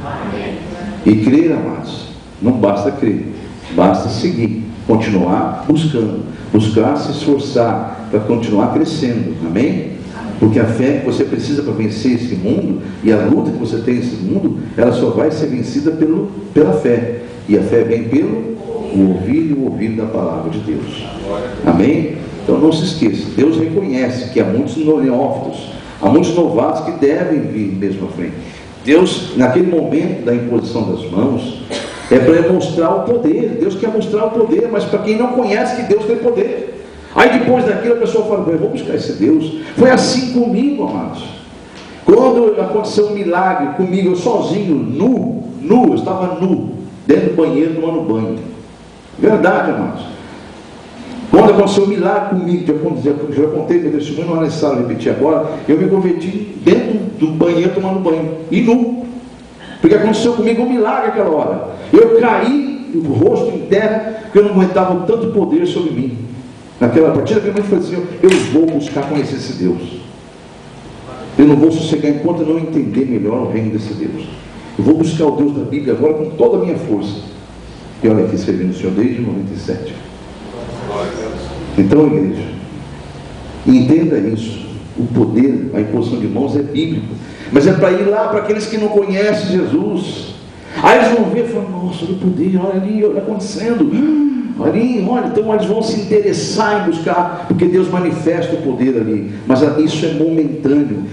E crer, amados, não basta crer, basta seguir, continuar buscando, buscar se esforçar para continuar crescendo. Amém? Porque a fé que você precisa para vencer esse mundo, e a luta que você tem nesse mundo, ela só vai ser vencida pela fé. E a fé vem pelo ouvir e o ouvir da palavra de Deus. Amém? Então não se esqueça, Deus reconhece que há muitos neófitos, há muitos novatos que devem vir mesmo à frente. Deus, naquele momento da imposição das mãos, é para mostrar o poder. Deus quer mostrar o poder, mas para quem não conhece que Deus tem poder. Aí depois daquilo a pessoa fala, eu vou buscar esse Deus. Foi assim comigo, amados. Quando aconteceu um milagre comigo, eu sozinho, nu, eu estava nu, dentro do banheiro, tomando banho. Verdade, amados. Quando aconteceu um milagre comigo, já contei meu testemunho, não é necessário repetir agora, eu me converti dentro do banheiro tomando banho, e nu. Porque aconteceu comigo um milagre naquela hora. Eu caí, o rosto em terra, porque eu não aguentava tanto poder sobre mim. Naquela partida, minha mãe falou assim, eu vou buscar conhecer esse Deus. Eu não vou sossegar enquanto eu não entender melhor o reino desse Deus. Eu vou buscar o Deus da Bíblia agora com toda a minha força. E olha aqui, servindo o Senhor desde 97. Então, igreja, entenda isso. O poder, a imposição de mãos é bíblico. Mas é para ir lá para aqueles que não conhecem Jesus. Aí eles vão ver e falar, nossa, olha o poder, olha ali, olha acontecendo. Olha, então eles vão se interessar em buscar, porque Deus manifesta o poder ali. Mas isso é momentâneo.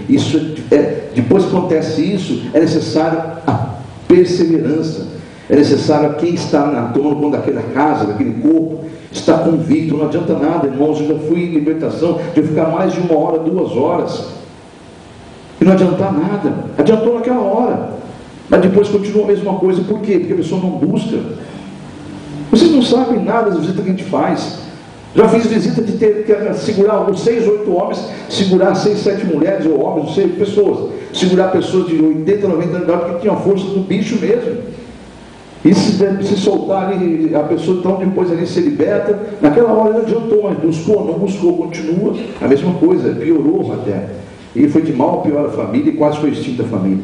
Depois que acontece isso, é necessário a perseverança. É necessário quem está na tona daquela casa, daquele corpo, está convicto. Não adianta nada, irmãos. Eu já fui em libertação de ficar mais de 1 hora, 2 horas, e não adiantar nada. Adiantou naquela hora, mas depois continua a mesma coisa. Por quê? Porque a pessoa não busca. Vocês não sabem nada das visitas que a gente faz. Já fiz visita de ter que segurar 6, 8 homens, segurar 6, 7 mulheres ou homens, não sei, pessoas, segurar pessoas de 80, 90 anos, porque tinha a força do bicho mesmo. E se soltar ali, a pessoa então depois ali se liberta. Naquela hora não adiantou, mas buscou, não buscou, continua a mesma coisa, piorou até. E foi de mal a pior a família, e quase foi extinta a família.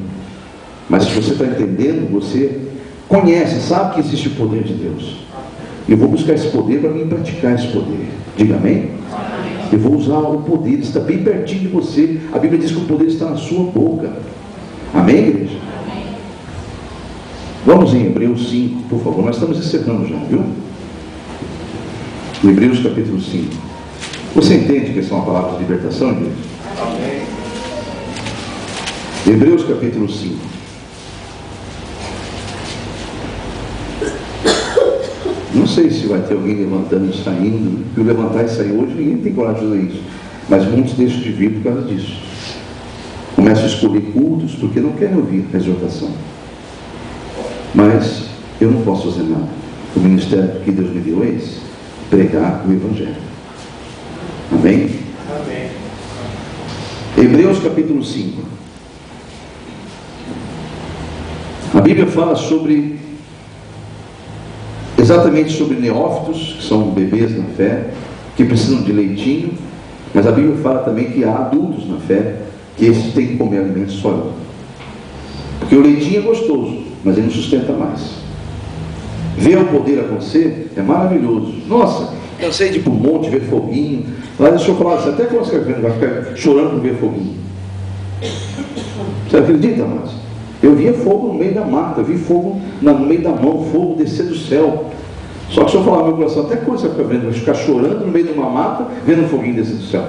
Mas se você está entendendo, você conhece, sabe que existe o poder de Deus. Eu vou buscar esse poder para mim praticar esse poder. Diga amém? Eu vou usar o poder, está bem pertinho de você. A Bíblia diz que o poder está na sua boca. Amém, igreja? Vamos em Hebreus 5, por favor. Nós estamos encerrando já, viu? Hebreus capítulo 5. Você entende que são uma palavra de libertação, igreja? Amém. Hebreus capítulo 5. Não sei se vai ter alguém levantando e saindo, porque o levantar e sair hoje ninguém tem coragem de fazer isso, mas muitos deixam de vir por causa disso. Começam a escolher cultos porque não querem ouvir a exortação. Mas eu não posso fazer nada. O ministério que Deus me deu é esse: pregar o Evangelho. Amém? Amém. Hebreus capítulo 5. A Bíblia fala exatamente sobre neófitos, que são bebês na fé, que precisam de leitinho, mas a Bíblia fala também que há adultos na fé, que esses têm que comer alimento sólido. Porque o leitinho é gostoso, mas ele não sustenta mais. Ver o poder acontecer é maravilhoso. Nossa, cansei de ir para o monte, ver foguinho. Lá deixa eu falar, até quando você vai ficar chorando por ver foguinho? Você acredita, mas eu via fogo no meio da mata, eu vi fogo no meio da mão, fogo descer do céu. Só que se eu falar no meu coração, até quando você vai ficar chorando no meio de uma mata, vendo um foguinho descer do céu?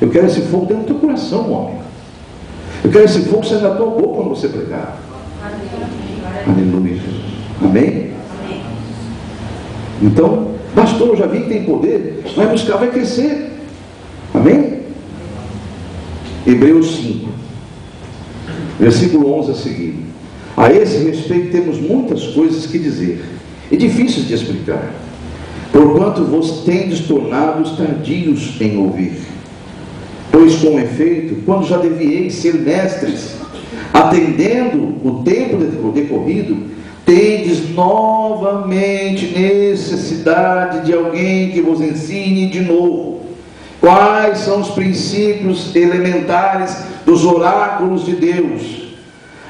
Eu quero esse fogo dentro do teu coração, homem. Eu quero esse fogo saindo da tua boca quando você pregar. Aleluia, Jesus. Amém? Então, pastor, eu já vi que tem poder, vai buscar, vai crescer. Amém? Hebreus 5, versículo 11 a seguir. A esse respeito temos muitas coisas que dizer, e difíceis de explicar, porquanto vos tendes tornados tardios em ouvir. Pois com efeito, quando já devieis ser mestres, atendendo o tempo decorrido, tendes novamente necessidade de alguém que vos ensine de novo Quais são os princípios elementares dos oráculos de Deus?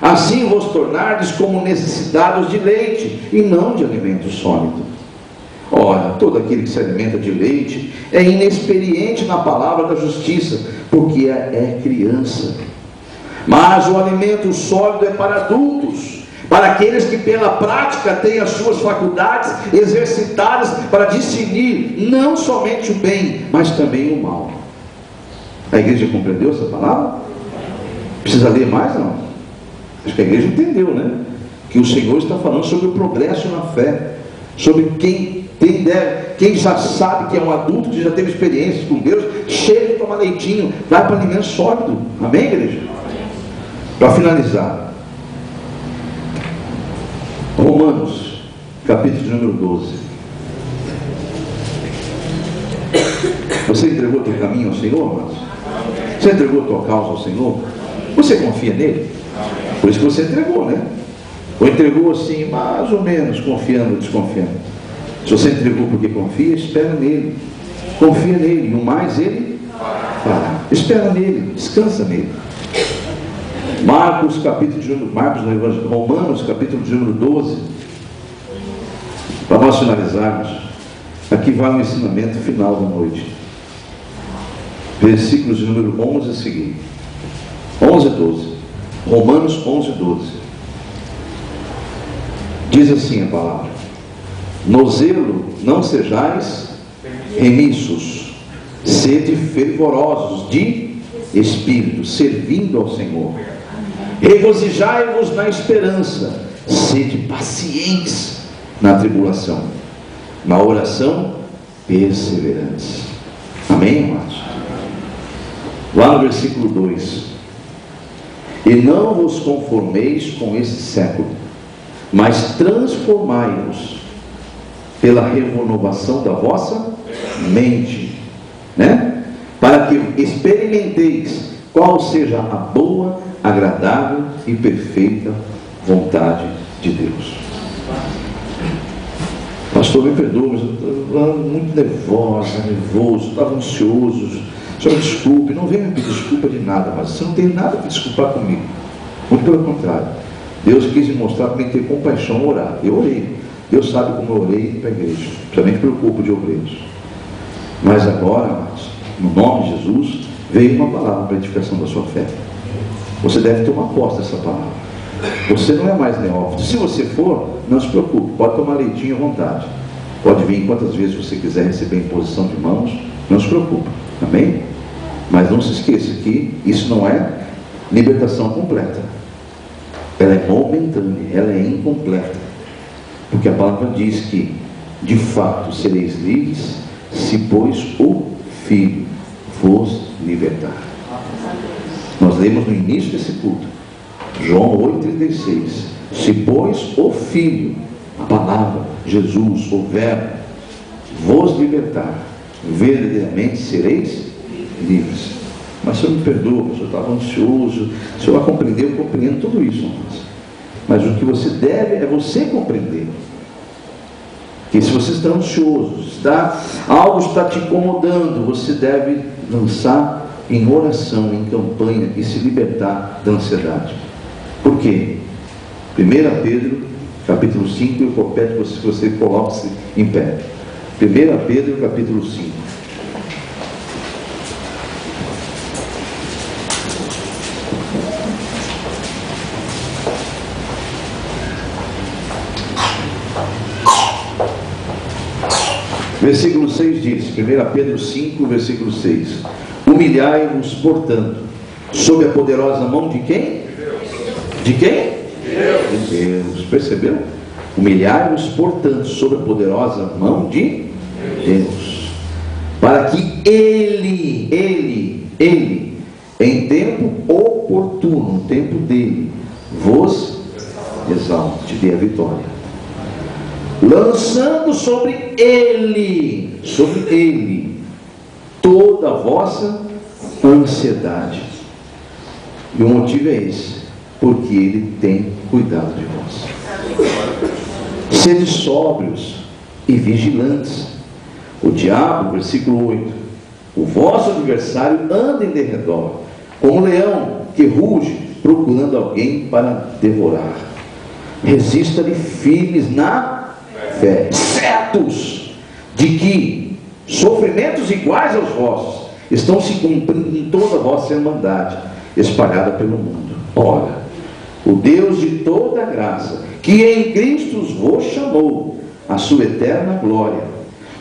Assim vos tornardes como necessitados de leite, e não de alimento sólido. Ora, todo aquele que se alimenta de leite é inexperiente na palavra da justiça, porque é criança. Mas o alimento sólido é para adultos, para aqueles que pela prática têm as suas faculdades exercitadas para discernir não somente o bem, mas também o mal. A igreja compreendeu essa palavra? Precisa ler mais, não? Acho que a igreja entendeu, né? Que o Senhor está falando sobre o progresso na fé, sobre quem já sabe que é um adulto, que já teve experiências com Deus, chega de tomar leitinho, vai para o alimento sólido. Amém, igreja? Para finalizar, Romanos, capítulo de número 12. Você entregou o teu caminho ao Senhor, amados? Você entregou a tua causa ao Senhor? Você confia nele? Por isso que você entregou, né? Ou entregou assim, mais ou menos, confiando ou desconfiando? Se você entregou porque confia, espera nele. Confia nele, e o mais ele fará. Espera nele, descansa nele. Romanos, capítulo de número 12. Para nós finalizarmos, aqui vai o ensinamento final da noite. Versículos de número 11 a seguir. 11 e 12. Romanos 11 e 12. Diz assim a palavra: no zelo não sejais remissos, sede fervorosos de espírito, servindo ao Senhor. Regozijai-vos na esperança, sede pacientes na tribulação, na oração perseverantes. Amém, amados? Lá no versículo 2: e não vos conformeis com este século, mas transformai-vos pela renovação da vossa mente, né? Para que experimenteis qual seja a boa, agradável e perfeita vontade de Deus. Pastor, me perdoa, mas eu estou muito nervoso, estava ansioso. Senhor, desculpe, não venha me pedir desculpa de nada, mas você não tem nada para desculpar comigo. Muito pelo contrário. Deus quis me mostrar para mim ter compaixão, orar. Eu orei. Deus sabe como eu orei para a igreja, principalmente pelo corpo de obreiros. Mas agora, amados, no nome de Jesus, veio uma palavra para a edificação da sua fé. Você deve tomar posse dessa palavra. Você não é mais neófito. Se você for, não se preocupe, pode tomar leitinho à vontade. Pode vir quantas vezes você quiser receber imposição de mãos, não se preocupe. Amém? Mas não se esqueça que isso não é libertação completa. Ela é momentânea, ela é incompleta. Porque a palavra diz que, de fato, sereis livres, se pois o Filho vos libertar. Nós lemos no início desse culto, João 8,36. Se pois o Filho, a palavra, Jesus, o Verbo, vos libertar, verdadeiramente sereis livres. Mas o Senhor me perdoa, o Senhor estava ansioso, o Senhor vai compreender, eu compreendo tudo isso, irmãos. Mas o que você deve é você compreender que se você está ansioso, algo está te incomodando, você deve lançar em oração, em campanha e se libertar da ansiedade. Por quê? 1 Pedro capítulo 5, eu peço que você coloque-se em pé. 1 Pedro capítulo 5. Versículo 6 diz, 1 Pedro 5, versículo 6: humilhai-vos, portanto, sob a poderosa mão de quem? De quem? De Deus. Percebeu? Humilhai-vos, portanto, sob a poderosa mão de Deus, para que Ele, em tempo oportuno, no tempo dele, vos exalte, te dê a vitória, lançando sobre Ele, toda a vossa ansiedade. E o motivo é esse: porque Ele tem cuidado de vós. Sede sóbrios e vigilantes. O diabo, versículo 8, O vosso adversário anda em derredor, como um leão que ruge, procurando alguém para devorar. Resista-lhe firmes na fé, certos de que sofrimentos iguais aos vossos estão se cumprindo em toda a vossa irmandade, espalhada pelo mundo. Ora, o Deus de toda graça, que em Cristo vos chamou à sua eterna glória,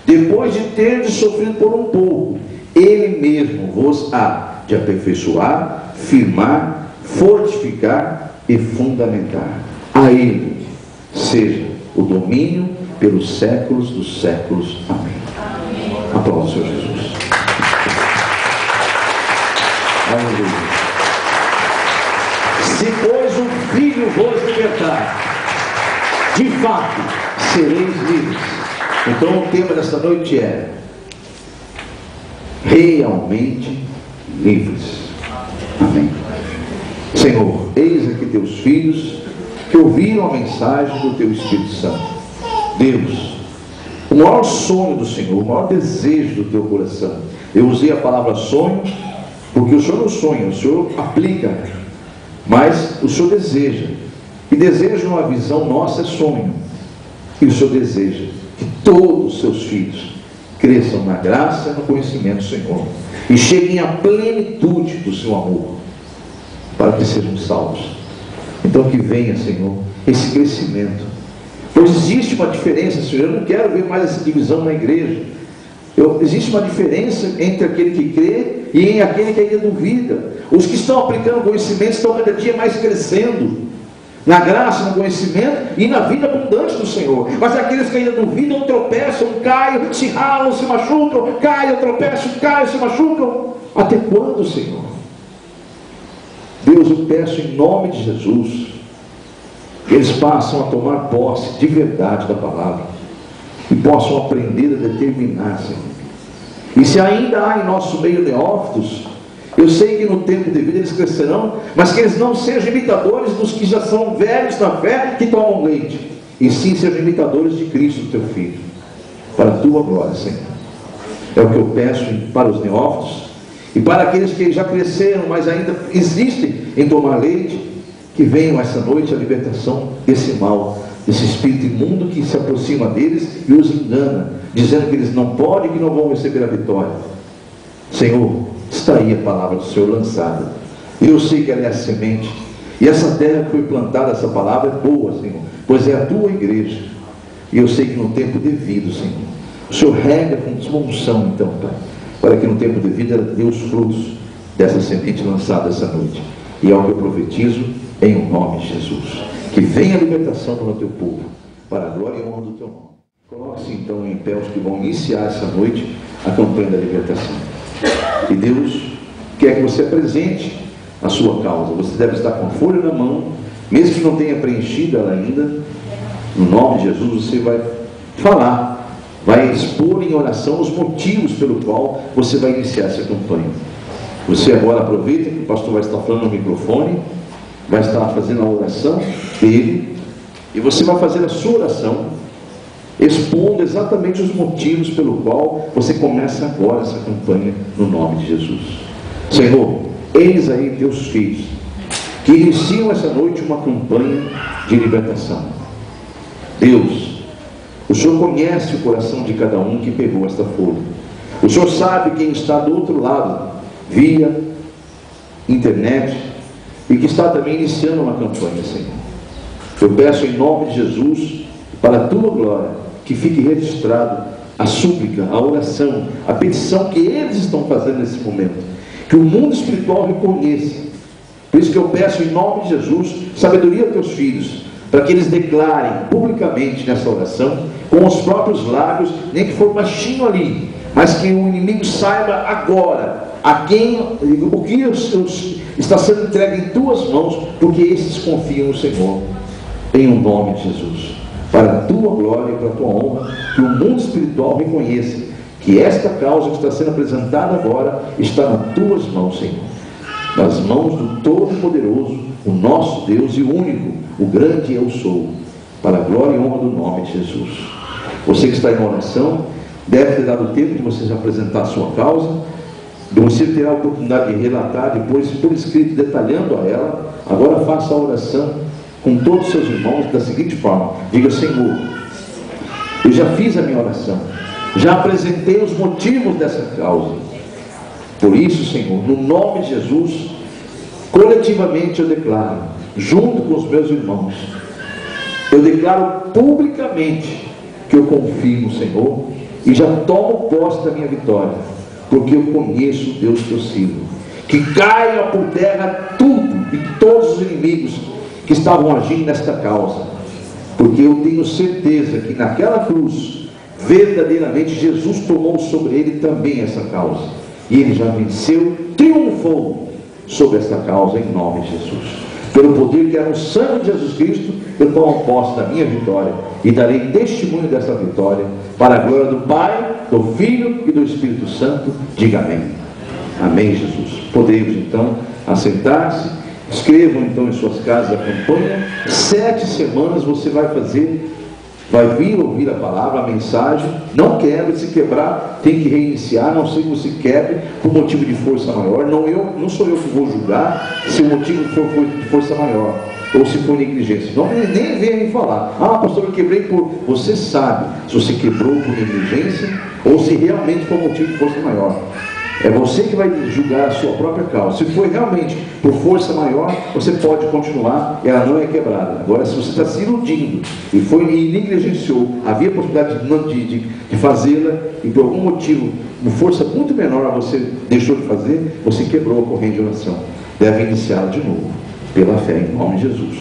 depois de terdes sofrido por um pouco, Ele mesmo vos há de aperfeiçoar, firmar, fortificar e fundamentar. A Ele seja o domínio pelos séculos dos séculos. Amém. Aplausos, Senhor Jesus. Aleluia. Se pois o Filho vos libertar, de fato sereis livres. Então o tema desta noite é realmente livres. Amém. Senhor, eis aqui teus filhos que ouviram a mensagem do teu Espírito Santo. Deus, o maior sonho do Senhor, o maior desejo do teu coração, eu usei a palavra sonho porque o Senhor não sonha, o Senhor aplica, mas o Senhor deseja, e deseja uma visão nossa é sonho, e o Senhor deseja que todos os seus filhos cresçam na graça e no conhecimento do Senhor, e cheguem à plenitude do seu amor, para que sejam salvos. Então que venha, Senhor, esse crescimento, pois existe uma diferença, Senhor. Eu não quero ver mais essa divisão na igreja. Existe uma diferença entre aquele que crê e aquele que ainda duvida. Os que estão aplicando conhecimento estão cada dia mais crescendo na graça, no conhecimento e na vida abundante do Senhor. Mas aqueles que ainda duvidam, tropeçam, caem, se ralam, se machucam, caem, tropeçam, caem, se machucam. Até quando, Senhor? Deus, eu peço em nome de Jesus que eles passam a tomar posse de verdade da palavra e possam aprender a determinar, Senhor. E se ainda há em nosso meio neófitos, eu sei que no tempo devido eles crescerão, mas que eles não sejam imitadores dos que já são velhos na fé, que tomam leite, e sim sejam imitadores de Cristo, teu Filho, para a tua glória, Senhor. É o que eu peço para os neófitos e para aqueles que já cresceram, mas ainda insistem em tomar leite, que venham essa noite a libertação desse mal, desse espírito imundo que se aproxima deles e os engana, dizendo que eles não podem, que não vão receber a vitória. Senhor, está aí a palavra do Senhor lançada. Eu sei que ela é a semente, e essa terra que foi plantada, essa palavra é boa, Senhor, pois é a tua igreja. E eu sei que no tempo devido, Senhor, o Senhor rega com sua unção, então, Pai, para que no tempo devido ela dê os frutos dessa semente lançada essa noite. E é o que eu profetizo em o nome de Jesus. Que venha a libertação para o teu povo, para a glória e honra do teu nome. Coloque-se então em pé os que vão iniciar essa noite a campanha da libertação. E Deus quer que você apresente a sua causa. Você deve estar com a folha na mão, mesmo que não tenha preenchido ela ainda. No nome de Jesus você vai falar, vai expor em oração os motivos pelo qual você vai iniciar essa campanha. Você agora aproveita que o pastor vai estar falando no microfone, vai estar fazendo a oração dele, e você vai fazer a sua oração, expondo exatamente os motivos pelo qual você começa agora essa campanha no nome de Jesus. Senhor, eis aí teus filhos que iniciam essa noite uma campanha de libertação. Deus, o Senhor conhece o coração de cada um que pegou esta folha. O Senhor sabe quem está do outro lado, via internet, e que está também iniciando uma campanha, Senhor. Eu peço em nome de Jesus, para a tua glória, que fique registrado a súplica, a oração, a petição que eles estão fazendo nesse momento, que o mundo espiritual reconheça. Por isso que eu peço em nome de Jesus sabedoria aos teus filhos, para que eles declarem publicamente nessa oração, com os próprios lábios, nem que for baixinho ali, mas que o inimigo saiba agora a quem, o que está sendo entregue em tuas mãos, porque esses confiam no Senhor, em o nome de Jesus, para a tua glória e para a tua honra, que o mundo espiritual reconheça que esta causa que está sendo apresentada agora está nas tuas mãos, Senhor, nas mãos do Todo-Poderoso, o nosso Deus e único, o grande eu sou, para a glória e honra do nome de Jesus. Você que está em oração deve ter dado tempo de você apresentar a sua causa, E você terá a oportunidade de relatar depois, por escrito, detalhando a ela. Agora faça a oração com todos os seus irmãos da seguinte forma: diga: Senhor, eu já fiz a minha oração, já apresentei os motivos dessa causa. Por isso, Senhor, no nome de Jesus, coletivamente eu declaro, junto com os meus irmãos, eu declaro publicamente que eu confio no Senhor e já tomo posse da minha vitória, porque eu conheço o Deus que eu sirvo. Que caia por terra tudo e todos os inimigos que estavam agindo nesta causa, porque eu tenho certeza que naquela cruz, verdadeiramente Jesus tomou sobre ele também essa causa, e ele já venceu, triunfou sobre essa causa, em nome de Jesus. Pelo poder que é no sangue de Jesus Cristo, eu tomo posse da minha vitória e darei testemunho dessa vitória para a glória do Pai, do Filho e do Espírito Santo. Diga amém. Amém, Jesus. Podemos então assentar-se. Escrevam então em suas casas a campanha. 7 semanas você vai fazer, vai vir ouvir a palavra, a mensagem. Não quebre, se quebrar tem que reiniciar, não sei que você quebre por motivo de força maior. Não sou eu que vou julgar se o motivo for de força maior ou se for negligência. Não, nem venha me falar: ah, pastor, eu quebrei por... Você sabe se você quebrou por negligência ou se realmente for motivo de força maior. É você que vai julgar a sua própria causa. Se for realmente por força maior, você pode continuar, ela não é quebrada. Agora, se você está se iludindo e negligenciou, havia possibilidade de fazê-la, e por algum motivo, por força muito menor, você deixou de fazer, você quebrou a corrente de oração. Deve iniciá-la de novo, pela fé, em nome de Jesus.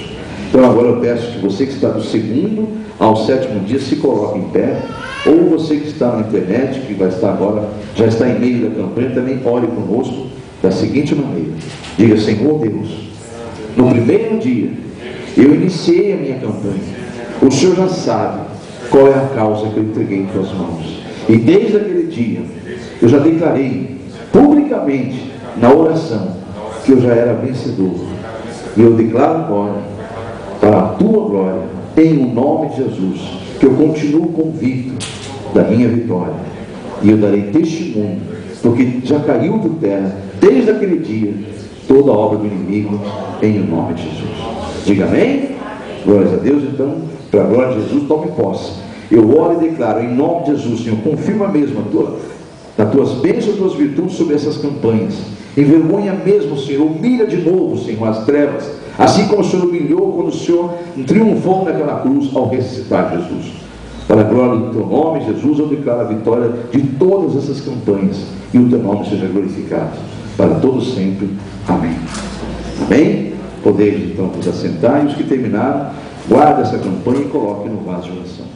Então agora eu peço que você que está do 2º ao 7º dia se coloque em pé, ou você que está na internet, que vai estar agora, já está em meio da campanha, também ore conosco da seguinte maneira: diga: Senhor Deus, no primeiro dia eu iniciei a minha campanha, o Senhor já sabe qual é a causa que eu entreguei em tuas mãos, e desde aquele dia eu já declarei publicamente na oração que eu já era vencedor, e eu declaro agora, para a tua glória, em o nome de Jesus, que eu continuo convicto da minha vitória, e eu darei testemunho, porque já caiu por terra desde aquele dia toda a obra do inimigo, em o nome de Jesus. Diga amém? Glórias a Deus. Então, para a glória de Jesus, tome posse. Eu oro e declaro em nome de Jesus, Senhor, confirma mesmo as tuas bênçãos e tuas virtudes sobre essas campanhas. Envergonha mesmo, Senhor, humilha de novo, Senhor, as trevas, assim como o Senhor humilhou quando o Senhor triunfou naquela cruz ao ressuscitar Jesus. Para a glória do teu nome, Jesus, eu declaro a vitória de todas essas campanhas, e o teu nome seja glorificado para todos sempre. Amém. Amém? Podeis então vos assentar, e os que terminaram, guardem essa campanha e coloquem no vaso de oração.